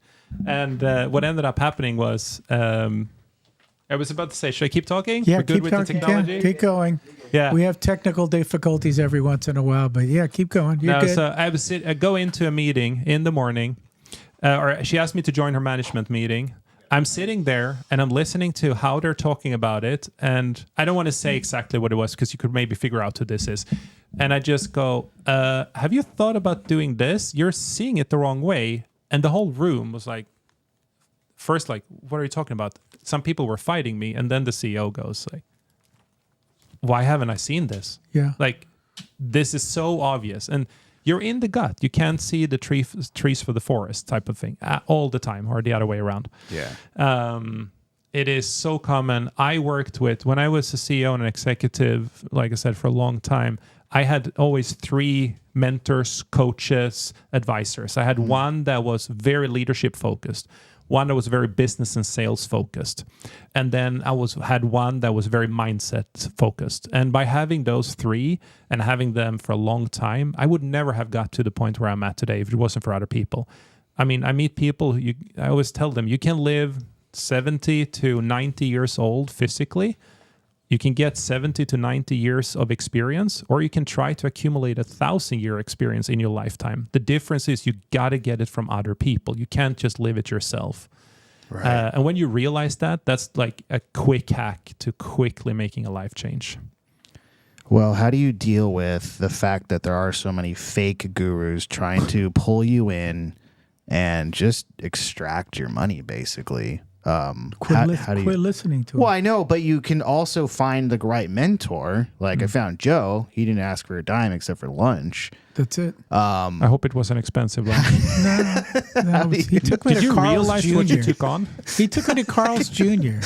And what ended up happening was, I was about to say, should I keep talking? Yeah, We're good keep with talking. the technology? Yeah, keep going. Yeah. We have technical difficulties every once in a while, but yeah, keep going. You're good. So I go into a meeting in the morning, or she asked me to join her management meeting. I'm sitting there and I'm listening to how they're talking about it. And I don't want to say exactly what it was because you could maybe figure out who this is. And I just go, have you thought about doing this? You're seeing it the wrong way. And the whole room was like, first, like, what are you talking about? Some people were fighting me. And then the CEO goes like, why haven't I seen this? Yeah. Like, this is so obvious. And you're in the gut. You can't see the trees for the forest type of thing all the time, or the other way around. Yeah. It is so common. I worked with, when I was a CEO and an executive, like I said, for a long time, I had always 3 mentors, coaches, advisors. I had one that was very leadership focused, one that was very business and sales focused, and then I had one that was very mindset focused. And by having those 3 and having them for a long time, I would never have got to the point where I'm at today if it wasn't for other people. I mean, I meet people, I always tell them, you can live 70 to 90 years old physically, You can get 70 to 90 years of experience, or you can try to accumulate 1,000-year experience in your lifetime. The difference is you got to get it from other people. You can't just live it yourself. Right. And when you realize that, that's like a quick hack to quickly making a life change. Well, how do you deal with the fact that there are so many fake gurus trying to pull you in and just extract your money, basically? Quit listening to Well, him. I know, but you can also find the right mentor. Like I found Joe. He didn't ask for a dime except for lunch. That's it. I hope it was an expensive lunch. No, he took me Did to you Carl's realize Jr. what you took on? He took me to Carl's Jr.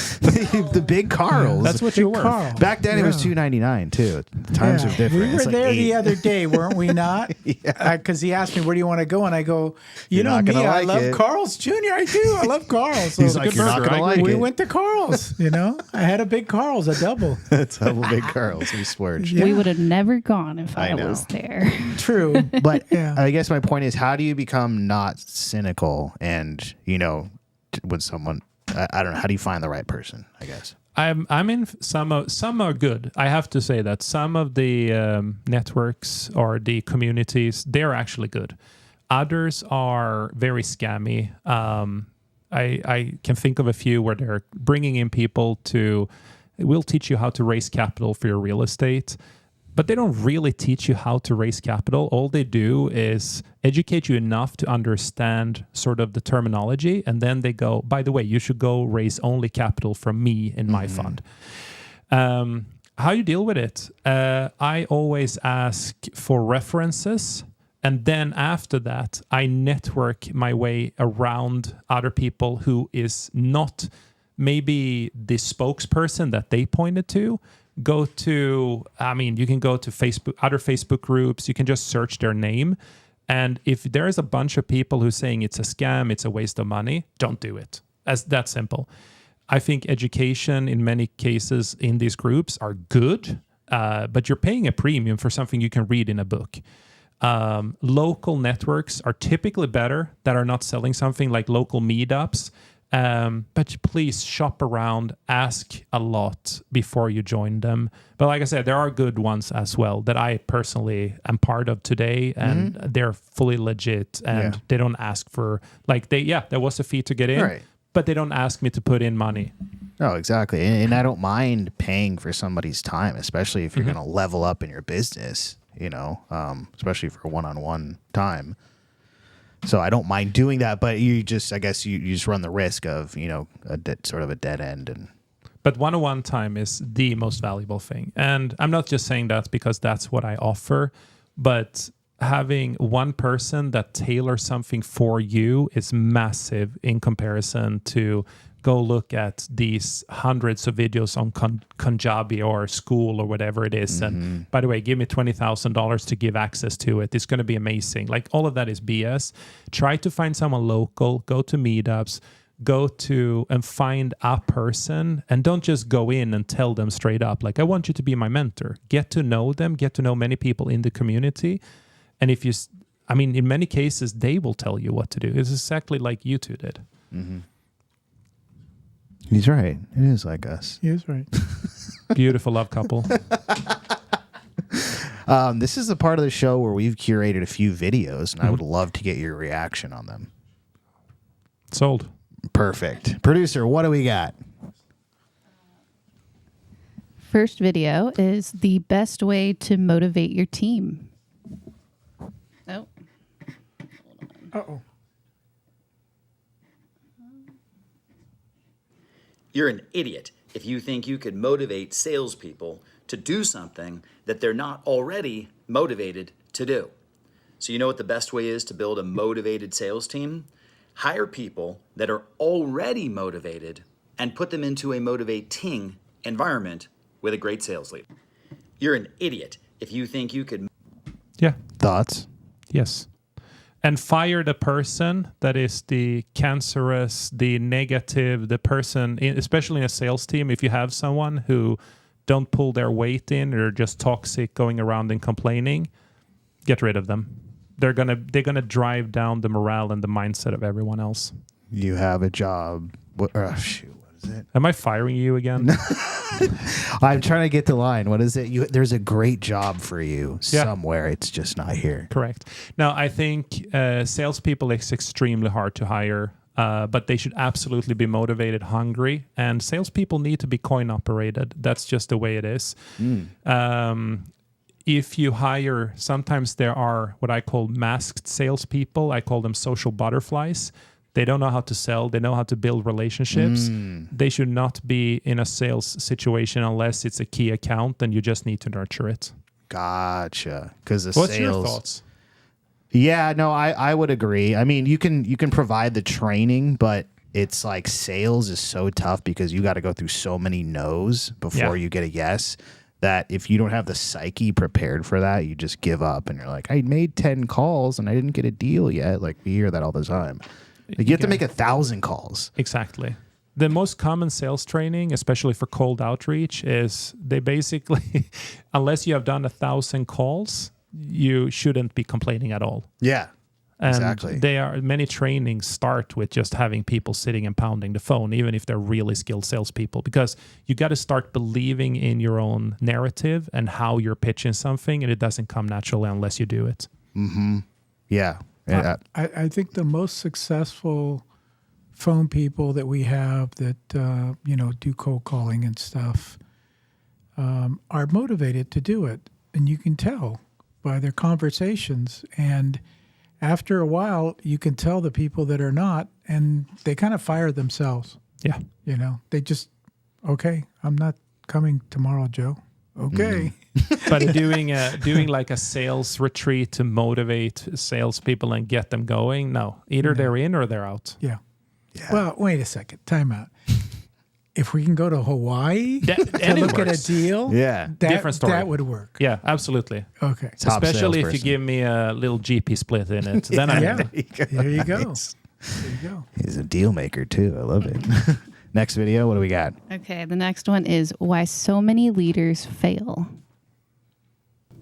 The big Carls. That's what you were. Carl. Back then it was Yeah. $2.99 too. The times Yeah. are different. We were It's like there $8. the other day, weren't we not? Because he asked me, where do you want to go? And I go, You're know not me, gonna I like love it. Carl's Jr. I do. I love Carl's. So He's like, you're not burger. going to like we it. went to Carl's, I had a big Carl's, a double. It's double big Carls. We splurged. Yeah. We would have never gone if I I know. was there. True. But Yeah. I guess my point is, how do you become not cynical? And when someone, I don't know, how do you find the right person? I guess. I'm in some are good. I have to say that some of the networks or the communities, they're actually good. Others are very scammy. I can think of a few where they're bringing in people we'll teach you how to raise capital for your real estate, but they don't really teach you how to raise capital. All they do is educate you enough to understand sort of the terminology, and then they go, by the way, you should go raise only capital from me in my fund. How you deal with it? I always ask for references. And then after that, I network my way around other people who is not maybe the spokesperson that they pointed to. You can go to Facebook, other Facebook groups. You can just search their name. And if there is a bunch of people who are saying it's a scam, it's a waste of money, don't do it. As that simple. I think education in many cases in these groups are good, but you're paying a premium for something you can read in a book. Local networks are typically better that are not selling something, like local meetups. But please shop around, ask a lot before you join them. But like I said, there are good ones as well that I personally am part of today, and they're fully legit, and they don't ask for, there was a fee to get in, Right. but they don't ask me to put in money. Oh, exactly. And I don't mind paying for somebody's time, especially if you're going to level up in your business, especially for one-on-one time. So I don't mind doing that, but I guess you just run the risk of, sort of a dead end. But one-on-one time is the most valuable thing. And I'm not just saying that because that's what I offer, but having one person that tailors something for you is massive in comparison to go look at these hundreds of videos on Punjabi or school or whatever it is. And by the way, give me $20,000 to give access to it. It's going to be amazing. Like, all of that is BS. Try to find someone local, go to meetups, and find a person, and don't just go in and tell them straight up, like, I want you to be my mentor. Get to know them, get to know many people in the community. And in many cases, they will tell you what to do. It's exactly like you two did. Mm-hmm. He's right. It is like us. He is right. Beautiful love couple. This is the part of the show where we've curated a few videos, and I would love to get your reaction on them. Sold. Perfect. Producer, what do we got? First video is the best way to motivate your team. Oh. Uh-oh. You're an idiot if you think you could motivate salespeople to do something that they're not already motivated to do. So you know what the best way is to build a motivated sales team? Hire people that are already motivated and put them into a motivating environment with a great sales leader. You're an idiot if you think you could... Yeah. Thoughts? Yes. And fire the person that is the cancerous, the negative, the person, especially in a sales team, if you have someone who don't pull their weight in or just toxic, going around and complaining, get rid of them. They're gonna drive down the morale and the mindset of everyone else. You have a job. What is Am I firing you again? I'm trying to get the line. What is it? There's a great job for you somewhere. It's just not here. Correct. Now, I think salespeople is extremely hard to hire, but they should absolutely be motivated, hungry, and salespeople need to be coin operated. That's just the way it is. If you hire, sometimes there are what I call masked salespeople. I call them social butterflies. They don't know how to sell. They know how to build relationships. They should not be in a sales situation unless it's a key account, and you just need to nurture it. Gotcha. Because What's your thoughts? Yeah, no, I would agree. I mean, you can provide the training, but it's like sales is so tough because you got to go through so many no's before you get a yes, that if you don't have the psyche prepared for that, you just give up and you're like, I made 10 calls and I didn't get a deal yet. Like, we hear that all the time. Like, you have to make 1,000 calls. Exactly. The most common sales training, especially for cold outreach, is they basically, unless you have done 1,000 calls, you shouldn't be complaining at all. Yeah, And exactly. many trainings start with just having people sitting and pounding the phone, even if they're really skilled salespeople, because you got to start believing in your own narrative and how you're pitching something, and it doesn't come naturally unless you do it. Yeah. I think the most successful phone people that we have that do cold calling and stuff are motivated to do it, and you can tell by their conversations. And after a while, you can tell the people that are not, and they kind of fire themselves. Yeah. They just, okay, I'm not coming tomorrow, Joe. Okay. But doing like a sales retreat to motivate salespeople and get them going, no. Either they're in or they're out. Yeah. Well, wait a second. Time out. If we can go to Hawaii to look at a deal, different story. That would work. Yeah, absolutely. Okay. Top Especially if you salesperson. give me a little GP split in it. Then I'm in. There you go. There you go. He's a deal maker too. I love it. Next video. What do we got? Okay, the next one is why so many leaders fail.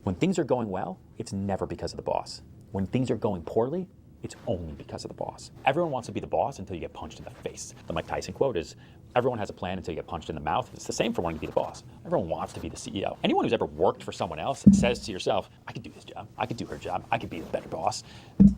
When things are going well, it's never because of the boss. When things are going poorly, it's only because of the boss. Everyone wants to be the boss until you get punched in the face. The Mike Tyson quote is, everyone has a plan until you get punched in the mouth. It's the same for wanting to be the boss. Everyone wants to be the CEO. Anyone who's ever worked for someone else says to yourself, I could do this job, I could do her job, I could be a better boss.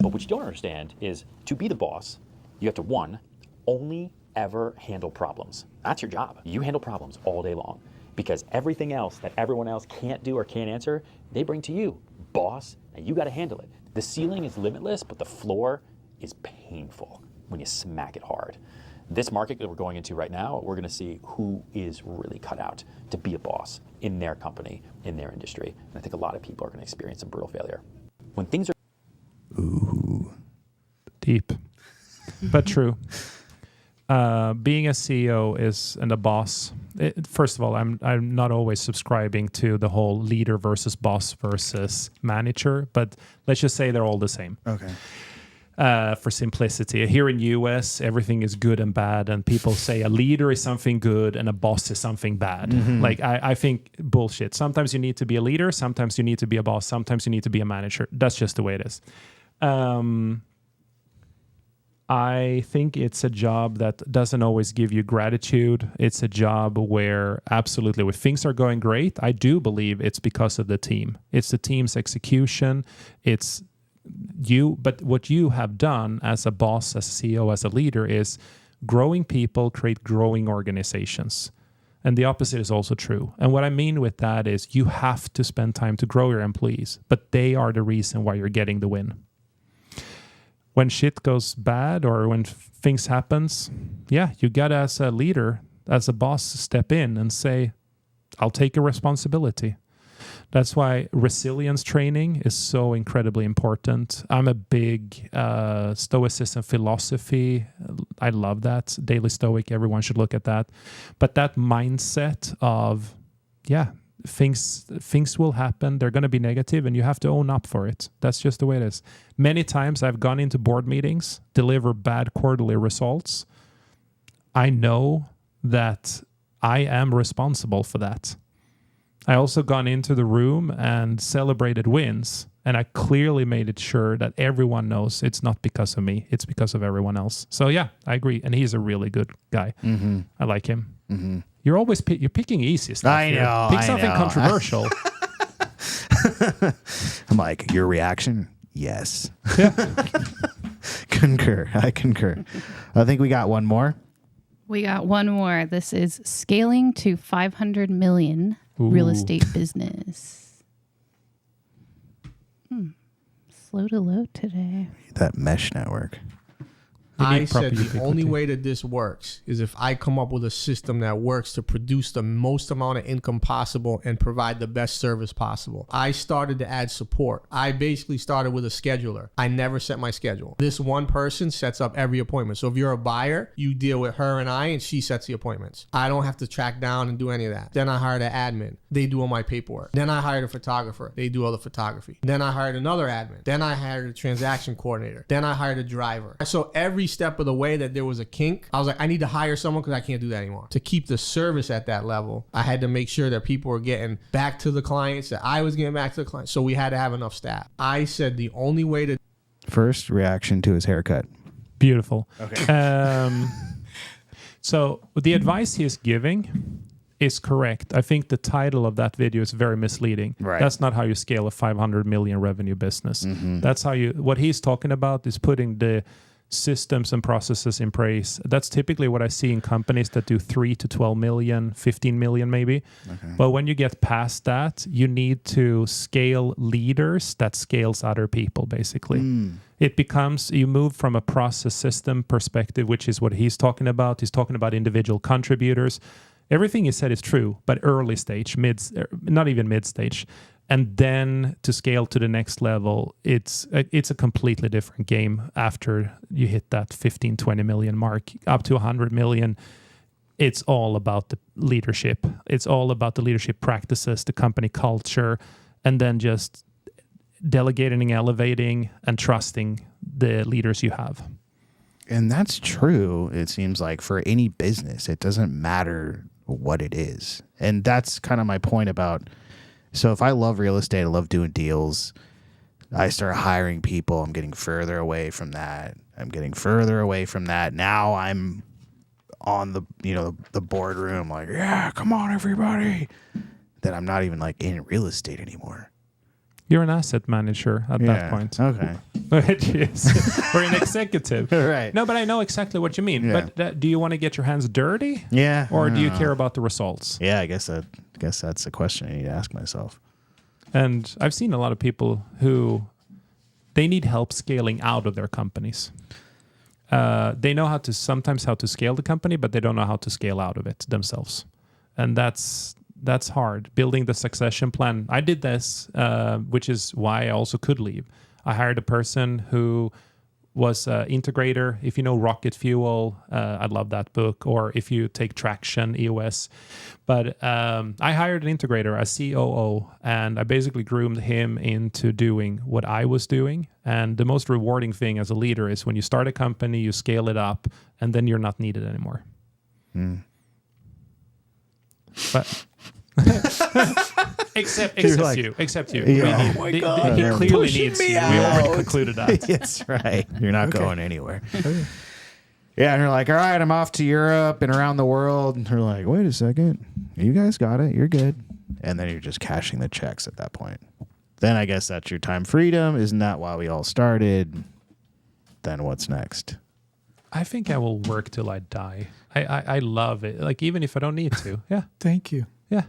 But what you don't understand is to be the boss, you have to, one, only ever handle problems. That's your job. You handle problems all day long because everything else that everyone else can't do or can't answer, they bring to you. Boss, and you got to handle it. The ceiling is limitless, but the floor is painful when you smack it hard. This market that we're going into right now, we're going to see who is really cut out to be a boss in their company, in their industry. And I think a lot of people are going to experience some brutal failure. When things are... Ooh. Deep, but true. Being a CEO and a boss. First of all, I'm not always subscribing to the whole leader versus boss versus manager, but let's just say they're all the same. Okay. For simplicity, here in US, everything is good and bad, and people say a leader is something good and a boss is something bad. Like I think bullshit. Sometimes you need to be a leader, sometimes you need to be a boss, sometimes you need to be a manager. That's just the way it is. I think it's a job that doesn't always give you gratitude. It's a job where absolutely when things are going great, I do believe it's because of the team. It's the team's execution. It's you. But what you have done as a boss, as a CEO, as a leader is growing people create growing organizations. And the opposite is also true. And what I mean with that is you have to spend time to grow your employees, but they are the reason why you're getting the win. When shit goes bad or when things happens, you got to, as a leader, as a boss, step in and say, I'll take a responsibility. That's why resilience training is so incredibly important. I'm a big Stoicism philosophy. I love that. Daily Stoic, everyone should look at that. But that mindset of, things will happen. They're going to be negative and you have to own up for it. That's just the way it is. Many times I've gone into board meetings, deliver bad quarterly results. I know that I am responsible for that. I also gone into the room and celebrated wins. And I clearly made it sure that everyone knows it's not because of me. It's because of everyone else. So yeah, I agree. And he's a really good guy. I like him. You're always you're picking easy stuff. I know. Pick something controversial. I'm like, your reaction? Yes. Concur. I concur. I think we got one more. We got one more. This is scaling to 500 million real estate business. Slow to load today. That mesh network. I said the only way that this works is if I come up with a system that works to produce the most amount of income possible and provide the best service possible. I started to add support. I basically started with a scheduler. I never set my schedule. This one person sets up every appointment. So if you're a buyer, you deal with her and she sets the appointments. I don't have to track down and do any of that. Then I hired an admin. They do all my paperwork. Then I hired a photographer. They do all the photography. Then I hired another admin. Then I hired a transaction coordinator. Then I hired a driver. So every step of the way that there was a kink, I was like, I need to hire someone because I can't do that anymore. To keep the service at that level, I had to make sure that people were getting back to the clients, that I was getting back to the clients. So we had to have enough staff. I said the only way to... First reaction to his haircut. Beautiful. Okay. So the advice he is giving is correct. I think the title of that video is very misleading. Right. That's not how you scale a 500 million revenue business. That's how what he's talking about is putting the systems and processes in place. That's typically what I see in companies that do 3 to 12 million, 15 million maybe. But when you get past that, you need to scale leaders that scales other people, basically. It becomes, you move from a process system perspective, which is what he's talking about. He's talking about individual contributors. Everything he said is true, but early stage, not even mid stage. And then to scale to the next level, it's a completely different game after you hit that 15, 20 million mark. Up to 100 million, it's all about the leadership. It's all about the leadership practices, the company culture, and then just delegating and elevating and trusting the leaders you have. And that's true, it seems like, for any business. It doesn't matter what it is. And that's kind of my point about... So if I love real estate, I love doing deals, I start hiring people, I'm getting further away from that. Now I'm on the boardroom, like, yeah, come on, everybody. That I'm not even like in real estate anymore. You're an asset manager at that point. Okay. Which is, or an executive. Right. No, but I know exactly what you mean. Yeah. But do you want to get your hands dirty? Yeah. Or do you care about the results? Yeah, I guess that's a question I need to ask myself. And I've seen a lot of people who they need help scaling out of their companies. They know sometimes how to scale the company, but they don't know how to scale out of it themselves. And that's hard. Building the succession plan. I did this, which is why I also could leave. I hired a person who was an integrator. If you know Rocket Fuel, I love that book. Or if you take Traction, EOS. But I hired an integrator, a COO, and I basically groomed him into doing what I was doing. And the most rewarding thing as a leader is when you start a company, you scale it up, and then you're not needed anymore. But... except you. Yeah. Oh my God. He clearly needs you. We already concluded that. That's right. You're not going anywhere. Yeah, and you're like, all right, I'm off to Europe and around the world. And they're like, wait a second. You guys got it. You're good. And then you're just cashing the checks at that point. Then I guess that's your time freedom. Isn't that why we all started? Then what's next? I think I will work till I die. I love it. Like, even if I don't need to. Yeah. Thank you. Yeah.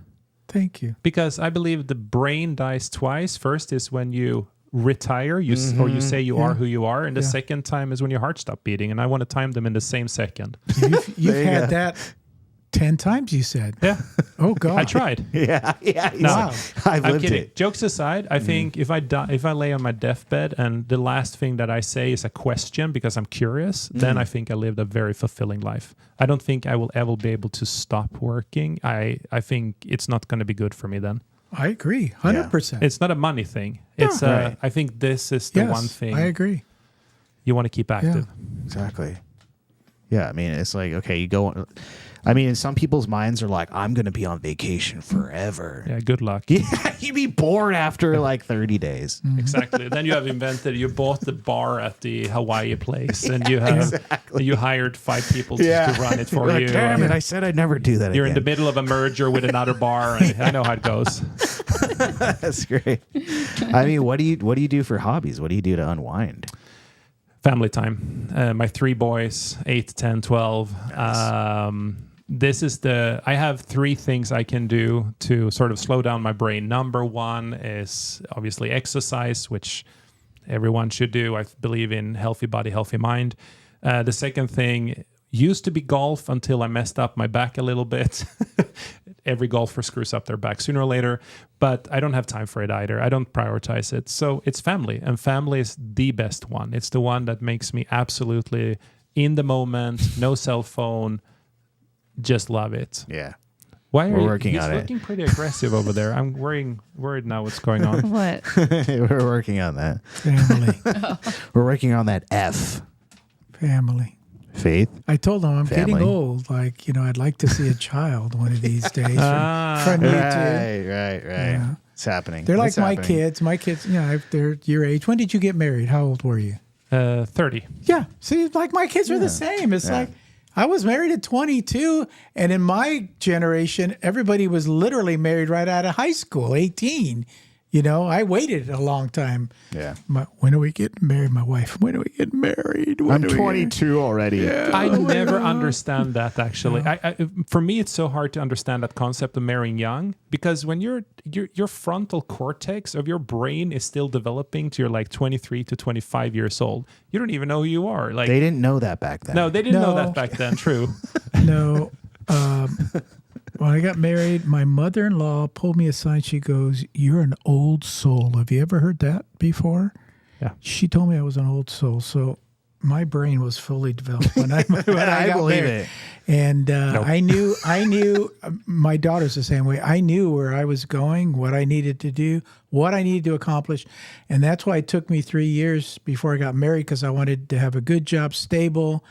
Thank you. Because I believe the brain dies twice. First is when you retire, or you say you are who you are, and the second time is when your heart stops beating. And I want to time them in the same second. You've had that 10 times, you said. Yeah. Oh God. I tried. Yeah. No, I've I'm lived kidding. it. Jokes aside, I think if I lay on my deathbed and the last thing that I say is a question because I'm curious, then I think I lived a very fulfilling life. I don't think I will ever be able to stop working. I think it's not going to be good for me then. I agree, 100%. It's not a money thing. It's right. I think this is the one thing I agree. you want to keep active. Exactly. Yeah, I mean, it's like, okay, you go. I mean, some people's minds are like, I'm going to be on vacation forever. Yeah, good luck. Yeah, you'd be bored after like 30 days. Exactly. Then you have you bought the bar at the Hawaii place, and you have you hired 5 people to run it for you. Damn it, I said I'd never do that You're again. in the middle of a merger with another bar, and I know how it goes. That's great. I mean, what do you do for hobbies? What do you do to unwind? Family time. My 3 boys, 8, 10, 12. Nice. I have 3 things I can do to sort of slow down my brain. Number 1 is obviously exercise, which everyone should do. I believe in healthy body, healthy mind. The second thing used to be golf until I messed up my back a little bit. Every golfer screws up their back sooner or later, but I don't have time for it either. I don't prioritize it. So it's family, and family is the best one. It's the one that makes me absolutely in the moment, no cell phone, just love it. Yeah. Why are We're working on it. He's looking pretty aggressive over there. I'm worried now what's going on. What? We're working on that. Family. We're working on that F. Family. Faith. I told them I'm Family. getting old. Like, I'd like to see a child one of these days. From you two. Right. Yeah. It's happening. They're like It's my happening. kids. My kids, they're your age. When did you get married? How old were you? 30. Yeah. See, like my kids are the same. It's like I was married at 22, and in my generation, everybody was literally married right out of high school, 18. I waited a long time. Yeah. When are we getting married? My wife, when are we getting married? I'm 22 already. I never understand that, actually. I for me, it's so hard to understand that concept of marrying young, because when your frontal cortex of your brain is still developing to you're like 23 to 25 years old, you don't even know who you are. Like They didn't know that back then. No, they didn't know No. that back then. True. No. When I got married, my mother-in-law pulled me aside. She goes, "You're an old soul. Have you ever heard that before?" Yeah. She told me I was an old soul. So my brain was fully developed when I got believe married. it. And I knew my daughter's the same way. I knew where I was going, what I needed to do, what I needed to accomplish. And that's why it took me 3 years before I got married, because I wanted to have a good job, stable,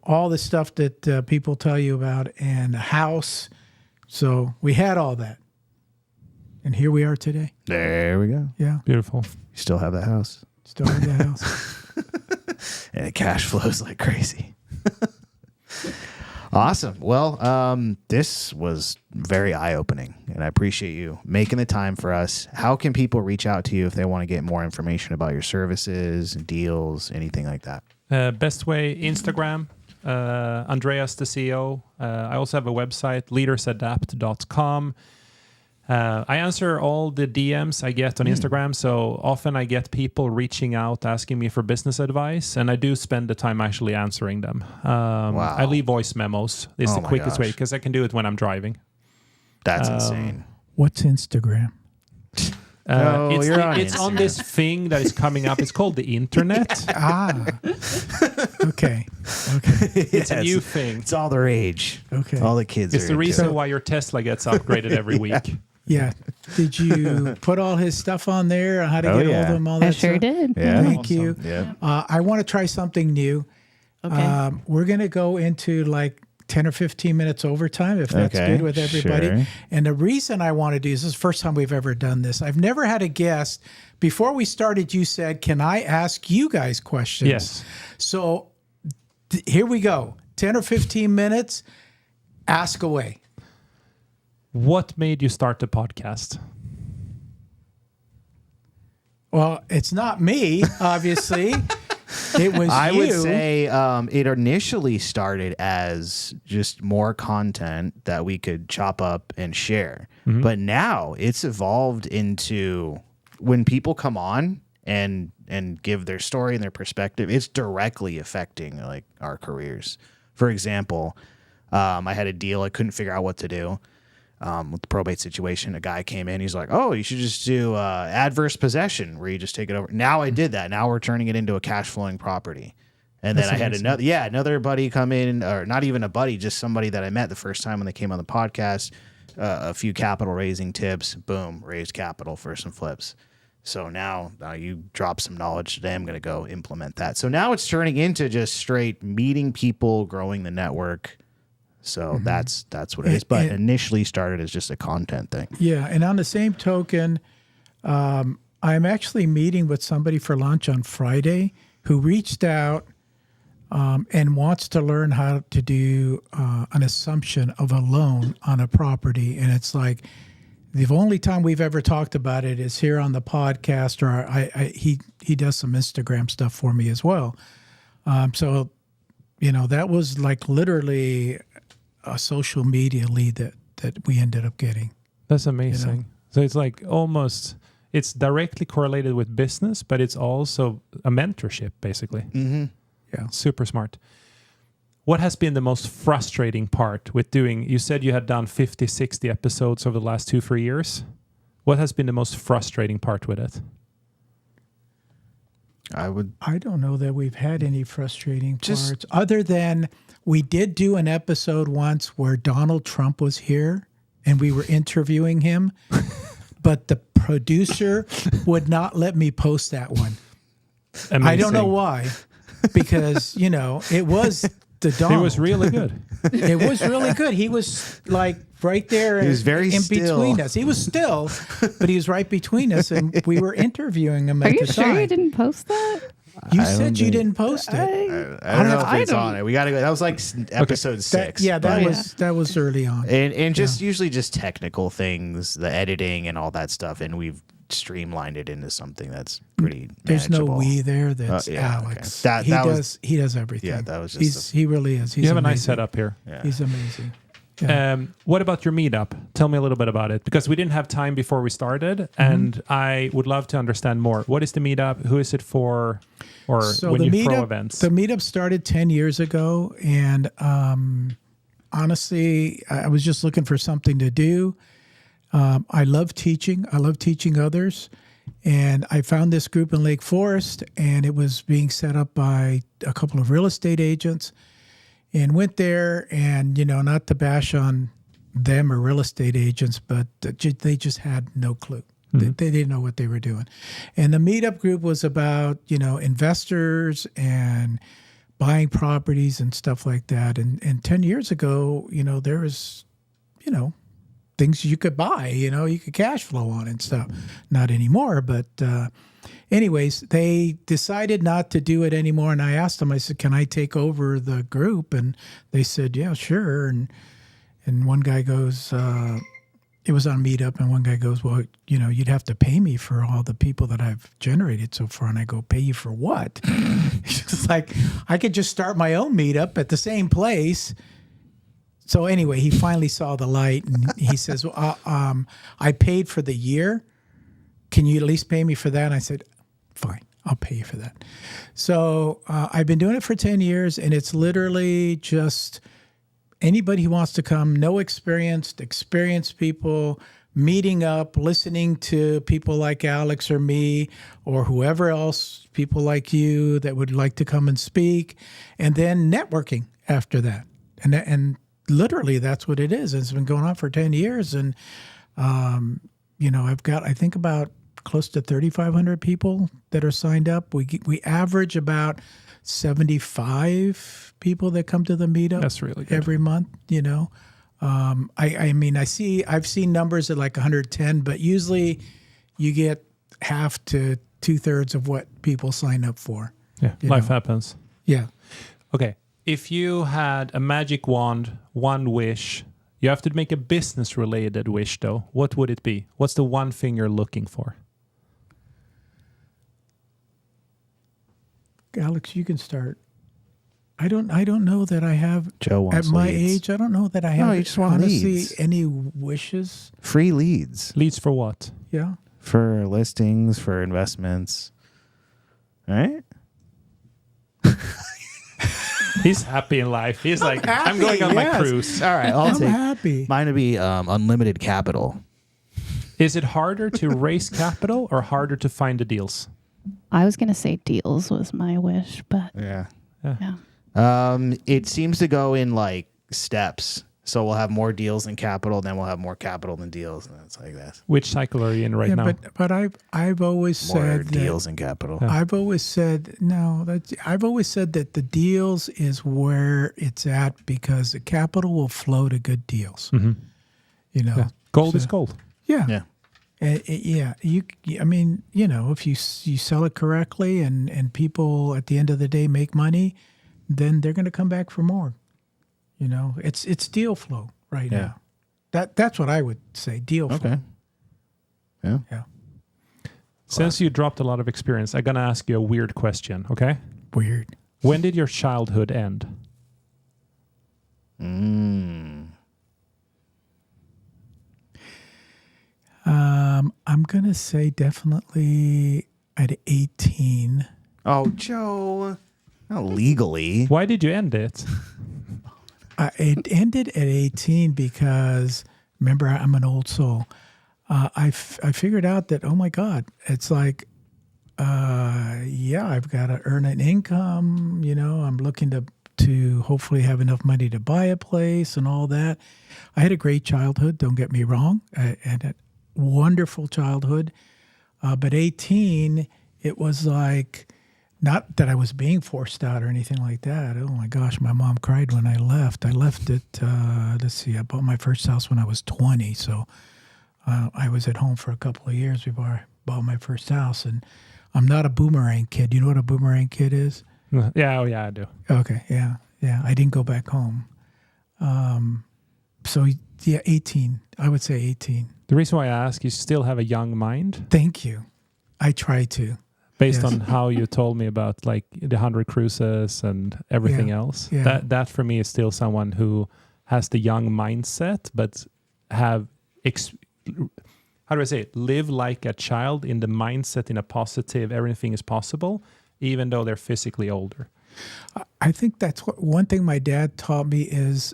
all the stuff that people tell you about, and a house. So we had all that. And here we are today. There we go. Yeah. Beautiful. You still have that house. Still in the house. And it cash flows like crazy. Awesome. Well, this was very eye-opening, and I appreciate you making the time for us. How can people reach out to you if they want to get more information about your services, deals, anything like that? Best way, Instagram, Andreas the CEO. I also have a website, leadersadapt.com. I answer all the DMs I get on Instagram, so often I get people reaching out asking me for business advice, and I do spend the time actually answering them. Wow. I leave voice memos. It's Oh the my quickest way gosh. because I can do it when I'm driving. That's insane. What's Instagram? No, you're on It's on Instagram. this thing that is coming up. It's called the internet. Okay. It's a new thing. It's all the rage. Okay. All the kids It's are the into reason it. why your Tesla gets upgraded every week. Yeah. Did you put all his stuff on there? How to Oh, get yeah. hold of him? All that I sure stuff? did. Yeah. Thank you. Yeah. I want to try something new. Okay. We're going to go into like 10 or 15 minutes overtime, if that's Okay, good with everybody. sure. And the reason I want to do this is the first time we've ever done this. I've never had a guest. Before we started, you said, can I ask you guys questions? Yes. So here we go. 10 or 15 minutes. Ask away. What made you start the podcast? Well, it's not me, obviously. It was I you. would say it initially started as just more content that we could chop up and share. But now it's evolved into when people come on and give their story and their perspective, it's directly affecting like our careers. For example, I had a deal. I couldn't figure out what to do with the probate situation. A guy came in. He's like, oh, you should just do adverse possession where you just take it over. Now I did that. Now we're turning it into a cash flowing property. And then I had another buddy come in, or not even a buddy, just somebody that I met the first time when they came on the podcast. A few capital raising tips, boom, raised capital for some flips. So now you drop some knowledge today. I'm going to go implement that. So now it's turning into just straight meeting people, growing the network. So that's what it is. But initially started as just a content thing. Yeah, and on the same token, I'm actually meeting with somebody for lunch on Friday who reached out and wants to learn how to do an assumption of a loan on a property. And it's like the only time we've ever talked about it is here on the podcast, or he does some Instagram stuff for me as well. So, that was like literally a social media lead that we ended up getting. That's amazing. So it's like almost, it's directly correlated with business, but it's also a mentorship, basically. Mm-hmm. Yeah. Super smart. What has been the most frustrating part with doing, you said you had done 50, 60 episodes over the last 2-3 years. What has been the most frustrating part with it? I don't know that we've had any frustrating parts other than we did do an episode once where Donald Trump was here and we were interviewing him, but the producer would not let me post that one. Amazing. I don't know why, because, it was the Donald. It was really good. It was really good. He was like right there. He was very in still. between us. He was still, but he was right between us, and we were interviewing him Are at you the sure time. you didn't post that? You said you didn't post it. I don't know if it's on it. We got to go. That was like episode 6. That was early on. And just usually just technical things, the editing and all that stuff. And we've streamlined it into something that's pretty There's no manageable. we there. That's yeah, Alex. okay. He does everything. Yeah, that was just he really is. He's You have amazing. a nice setup here. Yeah. He's amazing. Yeah. What about your meetup? Tell me a little bit about it, because we didn't have time before we started, and I would love to understand more. What is the meetup? Who is it for? Or So when the you throw meetup, events? the meetup started 10 years ago, and honestly, I was just looking for something to do. I love teaching. I love teaching others. And I found this group in Lake Forest, and it was being set up by a couple of real estate agents, and went there, and, not to bash on them or real estate agents, but they just had no clue. They didn't know what they were doing. And the meetup group was about, investors and buying properties and stuff like that. And 10 years ago, there was, things you could buy, you could cash flow on and stuff. Not anymore. But anyways, they decided not to do it anymore. And I asked them, I said, can I take over the group? And they said, yeah, sure. And one guy goes, it was on Meetup, and one guy goes, well, you'd have to pay me for all the people that I've generated so far. And I go, pay you for what? It's like, I could just start my own Meetup at the same place. So anyway, he finally saw the light, and he says, well, I paid for the year. Can you at least pay me for that? And I said, fine, I'll pay you for that. So I've been doing it for 10 years, and it's literally just anybody who wants to come, no experienced people, meeting up, listening to people like Alex or me or whoever else, people like you that would like to come and speak, and then networking after that. And literally that's what it is. It's been going on for 10 years. And, I've got, I think, about close to 3,500 people that are signed up. We average about 75 people that come to the meetup. That's really good. Every month, I've seen numbers at like 110, but usually you get half to 2/3 of what people sign up for. Yeah, life happens. Yeah. Okay. If you had a magic wand, one wish, you have to make a business related wish though. What would it be? What's the one thing you're looking for? Alex, you can start. I don't know that I have. Joe wants at my leads. age. I don't know that I have. No, you just want honestly leads. Any wishes? Free leads Leads for what? Yeah. for listings, for investments. All right. He's happy in life. He's like, I'm going on my cruise. All right. I'll I'm take happy. mine. Would be unlimited capital. Is it harder to raise capital or harder to find the deals? I was going to say deals was my wish, but Yeah. yeah. It seems to go in like steps. So we'll have more deals than capital, then we'll have more capital than deals, and it's like that. Which cycle are you in right now? But I've always More said deals that, than capital. I've always said I've always said that the deals is where it's at because the capital will flow to good deals. Mm-hmm. You know, Yeah. Gold is gold. Yeah. Yeah. I mean, you know, if you sell it correctly and people at the end of the day make money, then they're going to come back for more. You know, it's deal flow right now. That's what I would say, deal flow. Okay. Yeah. Yeah. Since you dropped a lot of experience, I'm going to ask you a weird question, okay? Weird. When did your childhood end? I'm going to say definitely at 18. Oh, Joe. Not legally. Why did you end it? It ended at 18 because, remember, I'm an old soul. I figured out that, oh my God, it's like, I've got to earn an income. You know, I'm looking to hopefully have enough money to buy a place and all that. I had a great childhood, don't get me wrong. I had a wonderful childhood. But 18, it was like, not that I was being forced out or anything like that. Oh my gosh, my mom cried when I left. I left it, I bought my first house when I was 20. So I was at home for a couple of years before I bought my first house. And I'm not a boomerang kid. You know what a boomerang kid is? Yeah, I do. Okay, yeah. I didn't go back home. 18. I would say 18. The reason why I ask, you still have a young mind. Thank you. I try to. Based Yes. on how you told me about like the 100 cruises and everything else. Yeah. That for me is still someone who has the young mindset, but have, how do I say it? Live like a child in the mindset, in a positive, everything is possible, even though they're physically older. I think that's one thing my dad taught me is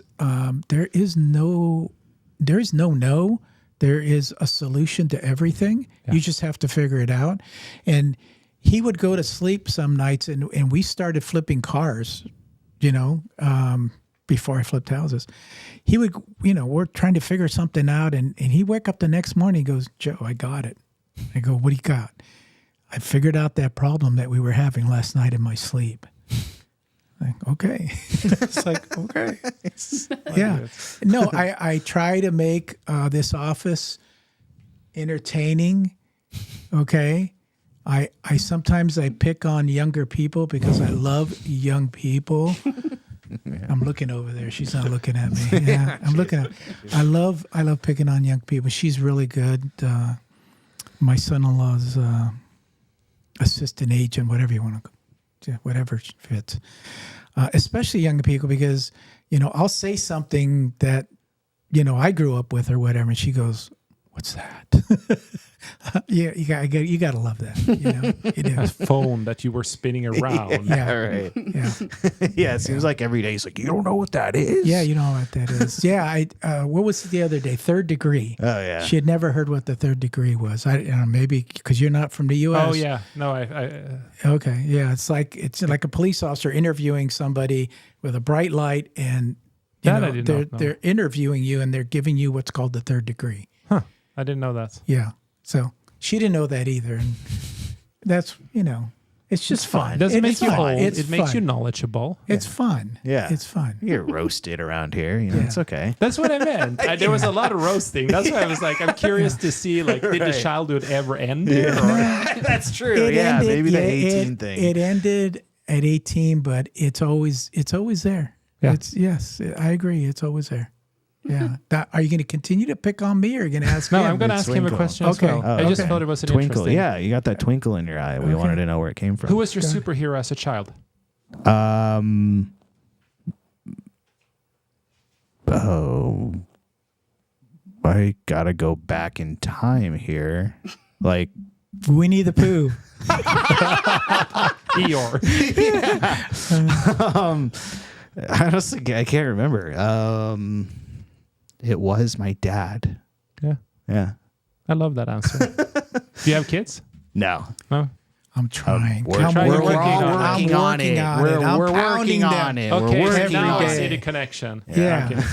there is no. There is a solution to everything. Yeah. You just have to figure it out. And he would go to sleep some nights, and we started flipping cars, before I flipped houses. He would, we're trying to figure something out, and he'd wake up the next morning, he goes, Joe, I got it. I go, what do you got? I figured out that problem that we were having last night in my sleep. Like, okay. It's like, okay. Yeah. No, I try to make this office entertaining. Okay. I sometimes I pick on younger people because I love young people. Yeah. I'm looking over there. She's not looking at me. Yeah, I'm looking at. I love picking on young people. She's really good. My son-in-law's assistant agent, whatever you want to, whatever fits. Especially young people, because I'll say something that I grew up with or whatever, and she goes, "What's that?" Yeah, you got to love that. It is. A phone that you were spinning around. Yeah, right. Yeah, yeah. It seems like every day he's like, "You don't know what that is." Yeah, you know what that is. Yeah, what was it the other day? Third degree. Oh yeah. She had never heard what the third degree was. Maybe because you're not from the U.S. Oh yeah, no, Okay, yeah, it's like a police officer interviewing somebody with a bright light, and they're interviewing you, and they're giving you what's called the third degree. Huh? I didn't know that. Yeah. So she didn't know that either, and that's it's just fun. It doesn't make you old. It's it makes you knowledgeable. It's fun. Yeah, it's fun. You get roasted around here. It's okay. That's what I meant. There was a lot of roasting. That's why I was like, I'm curious to see, did the childhood ever end? Yeah. That's true. Ended, maybe the 18 thing. It ended at 18, but it's always there. Yeah. Yes, I agree. It's always there. Yeah. Are you going to continue to pick on me, or are you going to ask him? No, I'm going to ask him a question as well. I just thought it was an twinkle. interesting. Yeah, you got that twinkle in your eye. We wanted to know where it came from. Who was your superhero as a child? I got to go back in time here. Like Winnie the Pooh. Eeyore. Honestly, I can't remember. It was my dad. Yeah. I love that answer. Do you have kids? No. I'm trying. We're working on it. We're working on it. Okay, we're working now on I see it. the connection. Yeah.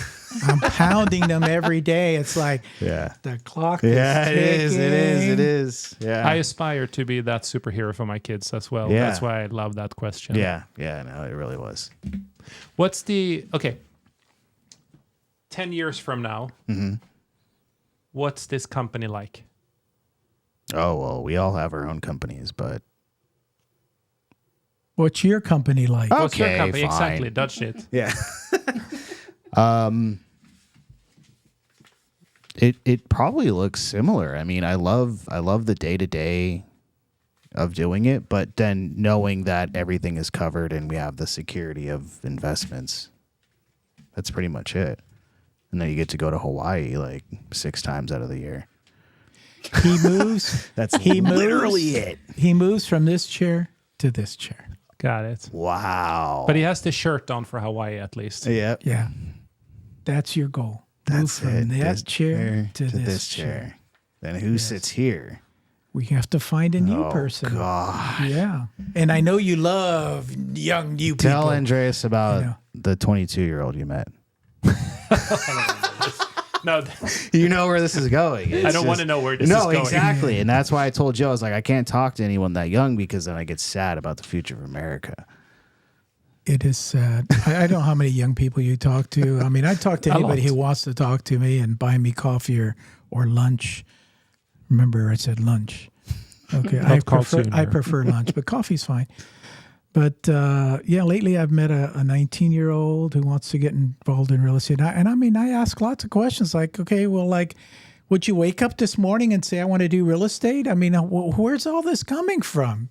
I'm pounding them every day. It's like the clock is ticking. It is. Yeah. I aspire to be that superhero for my kids as well. Yeah. That's why I love that question. Yeah. Yeah. No, it really was. What's the 10 years from now, what's this company like? Oh, well, we all have our own companies, but. What's your company like? What's your Okay, company? fine. Exactly. Dutch it. Yeah. It probably looks similar. I mean, I love the day-to-day of doing it, but then knowing that everything is covered and we have the security of investments. That's pretty much it. And then you get to go to Hawaii like 6 times out of the year. He moves. Literally it. He moves from this chair to this chair. Got it. Wow. But he has the shirt on for Hawaii at least. Yeah. Yeah. That's your goal. Move That's from it. that This chair to this this chair. Then who sits here? We have to find a new Oh, person. God. Yeah. And I know you love young new people. Tell Andreas about You know. the 22-year-old you met. No, You know where this is going. I don't want to know where this is going. No, exactly. And that's why I told Joe, I was like, I can't talk to anyone that young because then I get sad about the future of America. It is sad. I don't know how many young people you talk to. I mean, I talk to anybody who wants to talk to me and buy me coffee or lunch. Remember, I said lunch. Okay, I prefer lunch, but coffee's fine. But lately I've met a 19-year-old who wants to get involved in real estate. I ask lots of questions like, okay, well, like, would you wake up this morning and say, I want to do real estate? I mean, where's all this coming from?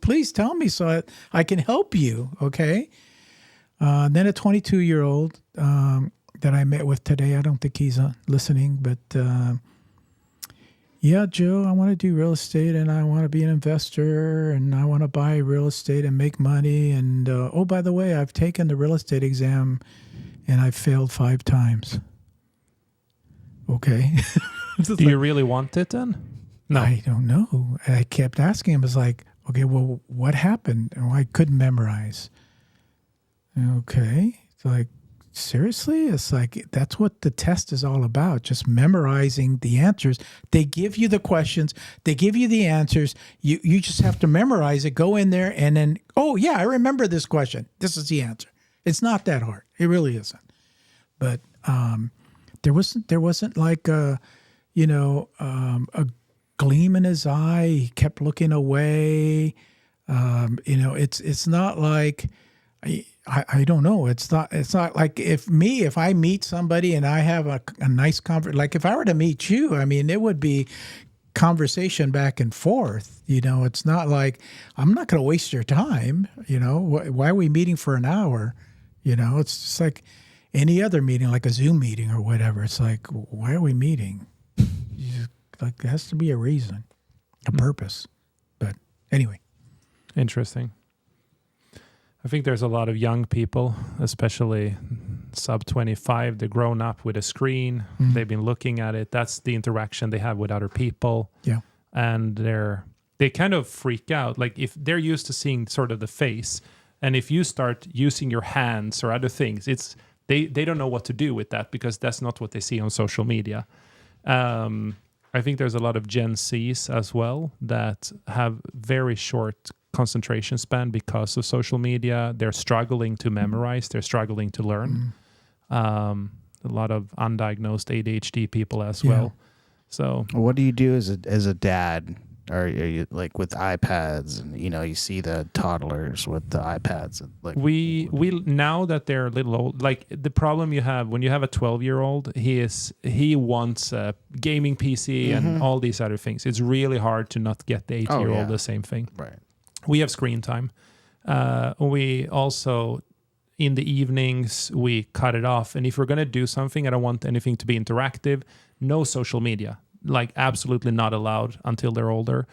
Please tell me so I can help you, okay? Then a 22-year-old that I met with today, I don't think he's listening, but yeah, Joe, I want to do real estate and I want to be an investor and I want to buy real estate and make money. And, oh, by the way, I've taken the real estate exam and I've failed 5 times. Okay. Do you really want it then? No. I don't know. I kept asking him, it's like, okay, well, what happened? Oh, I couldn't memorize. Okay. It's like, seriously? It's like, that's what the test is all about, just memorizing the answers. They give you the questions. They give you the answers. You just have to memorize it, go in there, and then, oh, yeah, I remember this question. This is the answer. It's not that hard. It really isn't. But there wasn't like a gleam in his eye. He kept looking away. It's not like I don't know. It's not like if I meet somebody and I have a nice conversation, like if I were to meet you, I mean, it would be conversation back and forth. It's not like I'm not going to waste your time. Why are we meeting for an hour? It's just like any other meeting, like a Zoom meeting or whatever. It's like, why are we meeting? Like, there has to be a reason, a purpose. But anyway. Interesting. I think there's a lot of young people, especially sub 25, they're grown up with a screen. They've been looking at it. That's the interaction they have with other people. Yeah. And they kind of freak out. Like if they're used to seeing sort of the face, and if you start using your hands or other things, they don't know what to do with that because that's not what they see on social media. I think there's a lot of Gen Zs as well that have very short concentration span because of social media. They're struggling to memorize. They're struggling to learn. A lot of undiagnosed ADHD people as well. So, what do you do as a dad? Or are you like with iPads and you see the toddlers with the iPads? And like we now that they're a little old, like the problem you have when you have a 12-year-old, he wants a gaming PC and all these other things. It's really hard to not get the 8-year-old the same thing. Right. We have screen time. We also, in the evenings, we cut it off. And if we're going to do something, I don't want anything to be interactive. No social media. Like absolutely not allowed until they're older.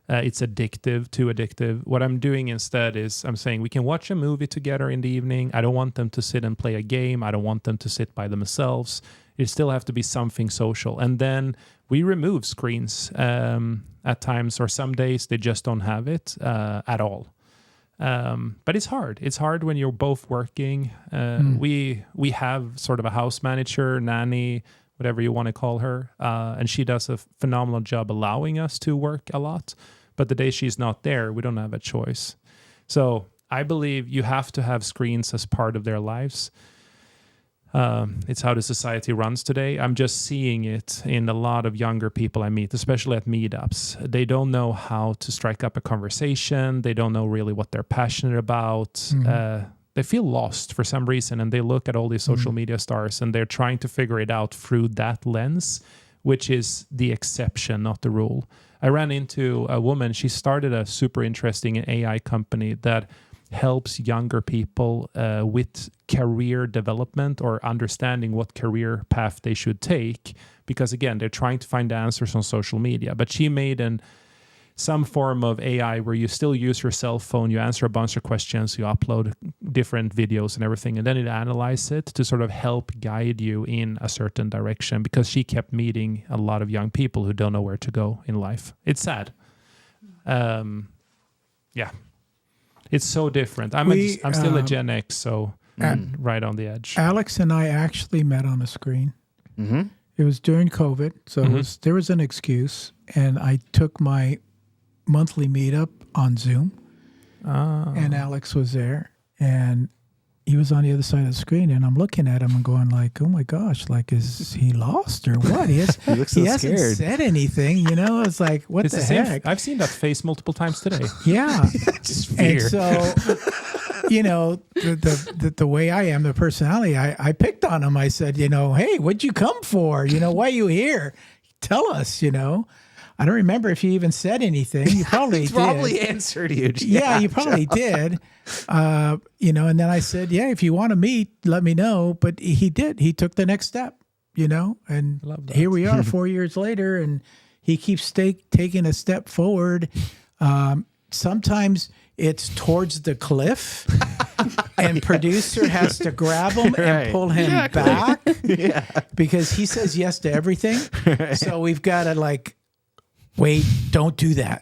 It's too addictive. What I'm doing instead is I'm saying we can watch a movie together in the evening. I don't want them to sit and play a game. I don't want them to sit by themselves. It still have to be something social. And then we remove screens at times, or some days they just don't have it at all. But it's hard. It's hard when you're both working. We have sort of a house manager, nanny, whatever you want to call her, and she does a phenomenal job allowing us to work a lot. But the day she's not there, we don't have a choice. So I believe you have to have screens as part of their lives. It's how the society runs today. I'm just seeing it in a lot of younger people I meet, especially at meetups. They don't know how to strike up a conversation. They don't know really what they're passionate about. They feel lost for some reason, and they look at all these social media stars, and they're trying to figure it out through that lens, which is the exception, not the rule. I ran into a woman. She started a super interesting AI company that helps younger people with career development or understanding what career path they should take, because again, they're trying to find answers on social media. But she made some form of AI where you still use your cell phone, you answer a bunch of questions, you upload different videos and everything, and then it analyzes it to sort of help guide you in a certain direction, because she kept meeting a lot of young people who don't know where to go in life. It's sad. Yeah. It's so different. I'm still a Gen X, so right on the edge. Alex and I actually met on a screen. Mm-hmm. It was during COVID, so there was an excuse, and I took my monthly meetup on Zoom, and Alex was there, and he was on the other side of the screen, and I'm looking at him and going like, oh my gosh, like, is he lost or what? He looks so he hasn't scared. said anything, you know? It's like, what It's the same. heck? I've seen that face multiple times today. Yeah. Just And fear. so, you know, the way I am, the personality, I picked on him. I said, you know, hey, what'd you come for? You know, why are you here? Tell us, you know. I don't remember if you even said anything. You probably did. Probably answered you. Yeah, you probably did. You know, and then I said, yeah, if you want to meet, let me know. But he did. He took the next step, you know, and Love that. here we are 4 years later, and he keeps taking a step forward. Sometimes it's towards the cliff, and producer has to grab him and pull him back because he says yes to everything. So we've got to like, wait, don't do that.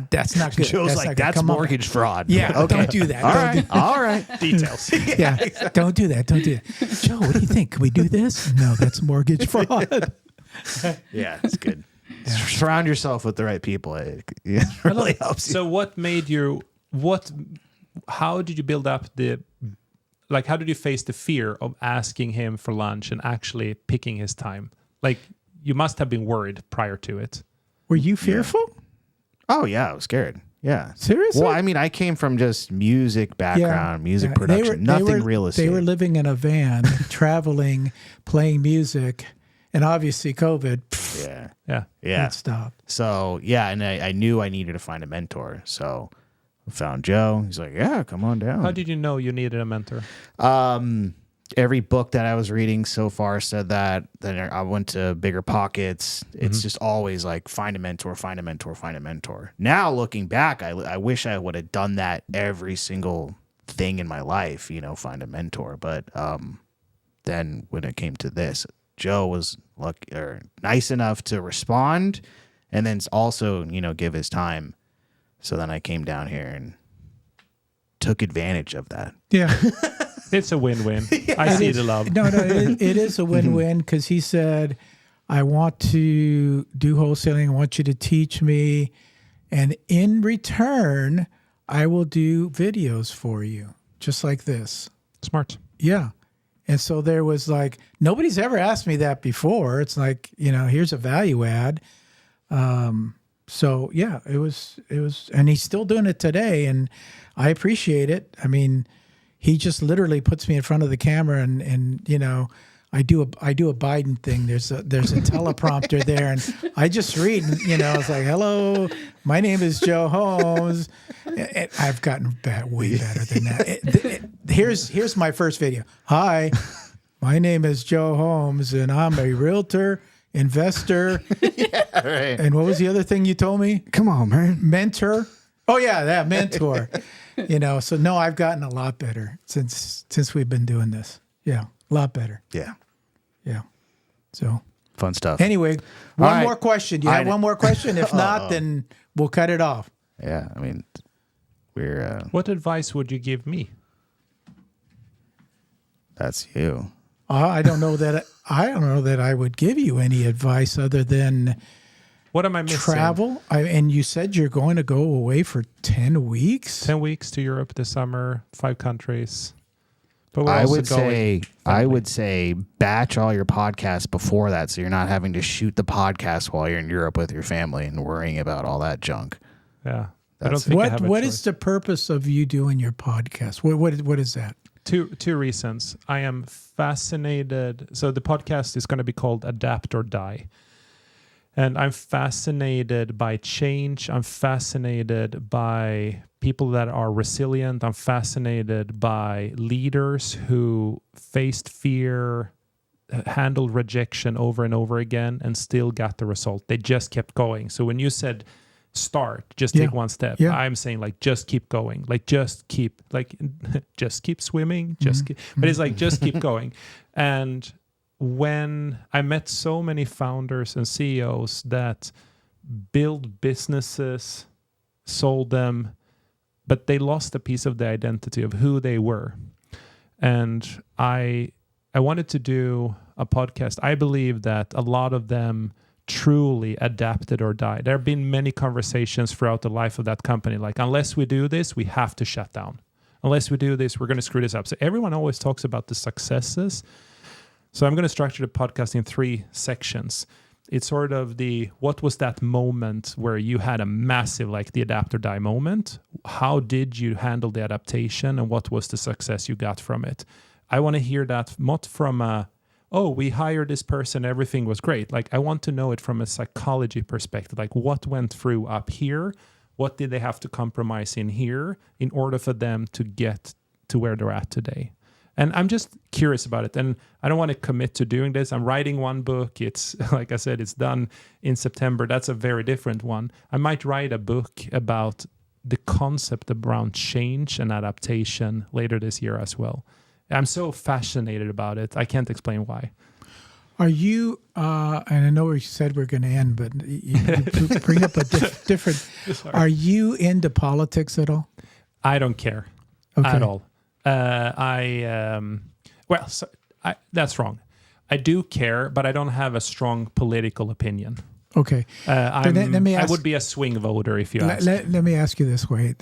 That's not good. Joe's like, that's mortgage fraud. Yeah, Okay. don't do that. All Don't right. All right. Details. Yeah, don't do that. Don't do that. Joe, what do you think? Can we do this? No, that's mortgage fraud. Yeah, it's good. Surround yourself with the right people. It really helps you. So what made you, how did you build up how did you face the fear of asking him for lunch and actually picking his time? Like, you must have been worried prior to it. Were you fearful? Oh, yeah, I was scared. Yeah. Seriously? Well, I mean, I came from just music background, music production, nothing real estate. They were living in a van, traveling, playing music, and obviously COVID. Yeah. It stopped. So, yeah, and I knew I needed to find a mentor. So I found Joe. He's like, yeah, come on down. How did you know you needed a mentor? Every book that I was reading so far said that. Then I went to Bigger Pockets. It's just always like, find a mentor, find a mentor, find a mentor. Now, looking back, I wish I would have done that every single thing in my life, you know, find a mentor. But then when it came to this, Joe was nice enough to respond, and then also, you know, give his time. So then I came down here and took advantage of that. Yeah. It's a win-win. I see the love. No, it is a win-win because he said, I want to do wholesaling. I want you to teach me. And in return, I will do videos for you, just like this. Smart. Yeah. And so there was like, nobody's ever asked me that before. It's like, you know, here's a value add. So yeah, it was, and he's still doing it today, and I appreciate it. I mean, he just literally puts me in front of the camera, and you know, I do a Biden thing. There's a teleprompter there, and I just read. And, you know, it's like, "Hello, my name is Joe Holmes." And I've gotten way better than that. Here's my first video. Hi, my name is Joe Holmes, and I'm a realtor, investor. Yeah, right. And what was the other thing you told me? Come on, man. Mentor. Oh yeah, that mentor. You know, so no, I've gotten a lot better since we've been doing this. Yeah, a lot better. Yeah. Yeah. So Fun stuff. anyway, one right. more question. Do you have one more question? If not, then we'll cut it off. Yeah, I mean, What advice would you give me? That's you. I don't know that I would give you any advice other than what am I missing? Travel. And you said you're going to go away for 10 weeks. 10 weeks to Europe this summer, 5 countries. But I would say batch all your podcasts before that, so you're not having to shoot the podcast while you're in Europe with your family and worrying about all that junk. Yeah, I don't think what is the purpose of you doing your podcast? What is that? Two reasons. I am fascinated. So the podcast is going to be called Adapt or Die. And I'm fascinated by change. I'm fascinated by people that are resilient. I'm fascinated by leaders who faced fear, handled rejection over and over again, and still got the result. They just kept going. So when you said just take one step, I'm saying like just keep going, like just keep swimming, but it's like just keep going. And when I met so many founders and CEOs that build businesses, sold them, but they lost a piece of the identity of who they were. And I wanted to do a podcast. I believe that a lot of them truly adapted or died. There have been many conversations throughout the life of that company, like, unless we do this, we have to shut down. Unless we do this, we're going to screw this up. So everyone always talks about the successes. So I'm going to structure the podcast in 3 sections. It's sort of what was that moment where you had a massive, like the adapt or die moment? How did you handle the adaptation, and what was the success you got from it? I want to hear that not from we hired this person, everything was great. Like, I want to know it from a psychology perspective. Like, what went through up here? What did they have to compromise in here in order for them to get to where they're at today? And I'm just curious about it. And I don't want to commit to doing this. I'm writing one book. It's, like I said, it's done in September. That's a very different one. I might write a book about the concept around change and adaptation later this year as well. I'm so fascinated about it. I can't explain why. Are you, and I know we said we're going to end, but you bring up a different, are you into politics at all? I don't care at all. That's wrong. I do care, but I don't have a strong political opinion. Okay. Let me ask, I would be a swing voter if you ask. Let me ask you this way.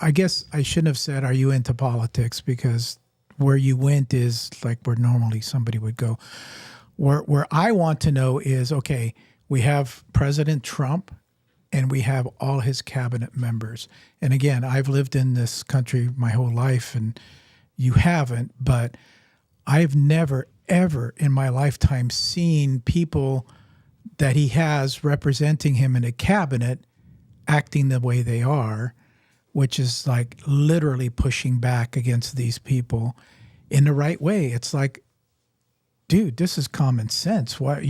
I guess I shouldn't have said, are you into politics? Because where you went is like where normally somebody would go. Where I want to know is, okay, we have President Trump and we have all his cabinet members. And again, I've lived in this country my whole life and you haven't, but I've never, ever in my lifetime seen people that he has representing him in a cabinet acting the way they are, which is like literally pushing back against these people in the right way. It's like, dude, this is common sense. What,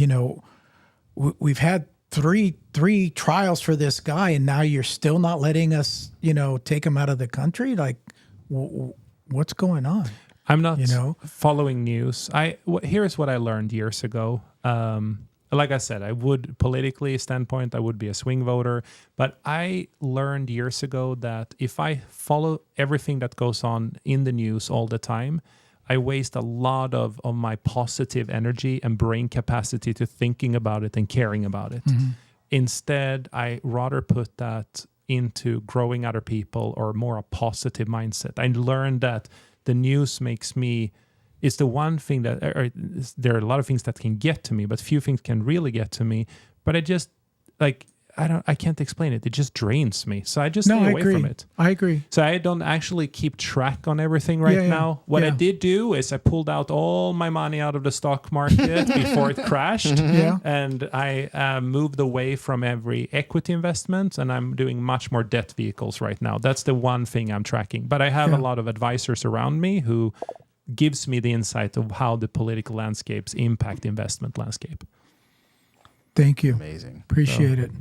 we've had three trials for this guy, and now you're still not letting us, take him out of the country. Like, what's going on? I'm not following news. Here's what I learned years ago. Like I said, I would politically standpoint, I would be a swing voter, but I learned years ago that if I follow everything that goes on in the news all the time, I waste a lot of my positive energy and brain capacity to thinking about it and caring about it. Mm-hmm. Instead, I rather put that into growing other people or more a positive mindset. I learned that the news makes me, it's the one thing that, there are a lot of things that can get to me, but few things can really get to me. But I just, I can't explain it. It just drains me. So I just stay away from it. I agree. So I don't actually keep track on everything now. What I did do is I pulled out all my money out of the stock market before it crashed. And I moved away from every equity investment, and I'm doing much more debt vehicles right now. That's the one thing I'm tracking. But I have a lot of advisors around me who gives me the insight of how the political landscapes impact the investment landscape. Thank you. Amazing. Appreciate it.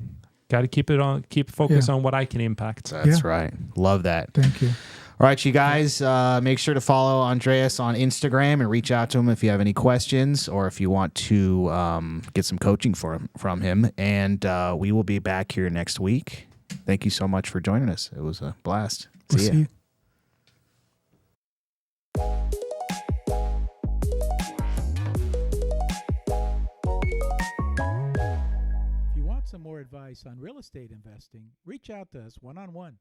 Got to keep focus on what I can impact. That's right. Love that. Thank you. All right, you guys, make sure to follow Andreas on Instagram and reach out to him if you have any questions or if you want to get some coaching from him. And we will be back here next week. thank you so much for joining us. It was a blast. We'll see you. If you want some more advice on real estate investing, reach out to us one-on-one.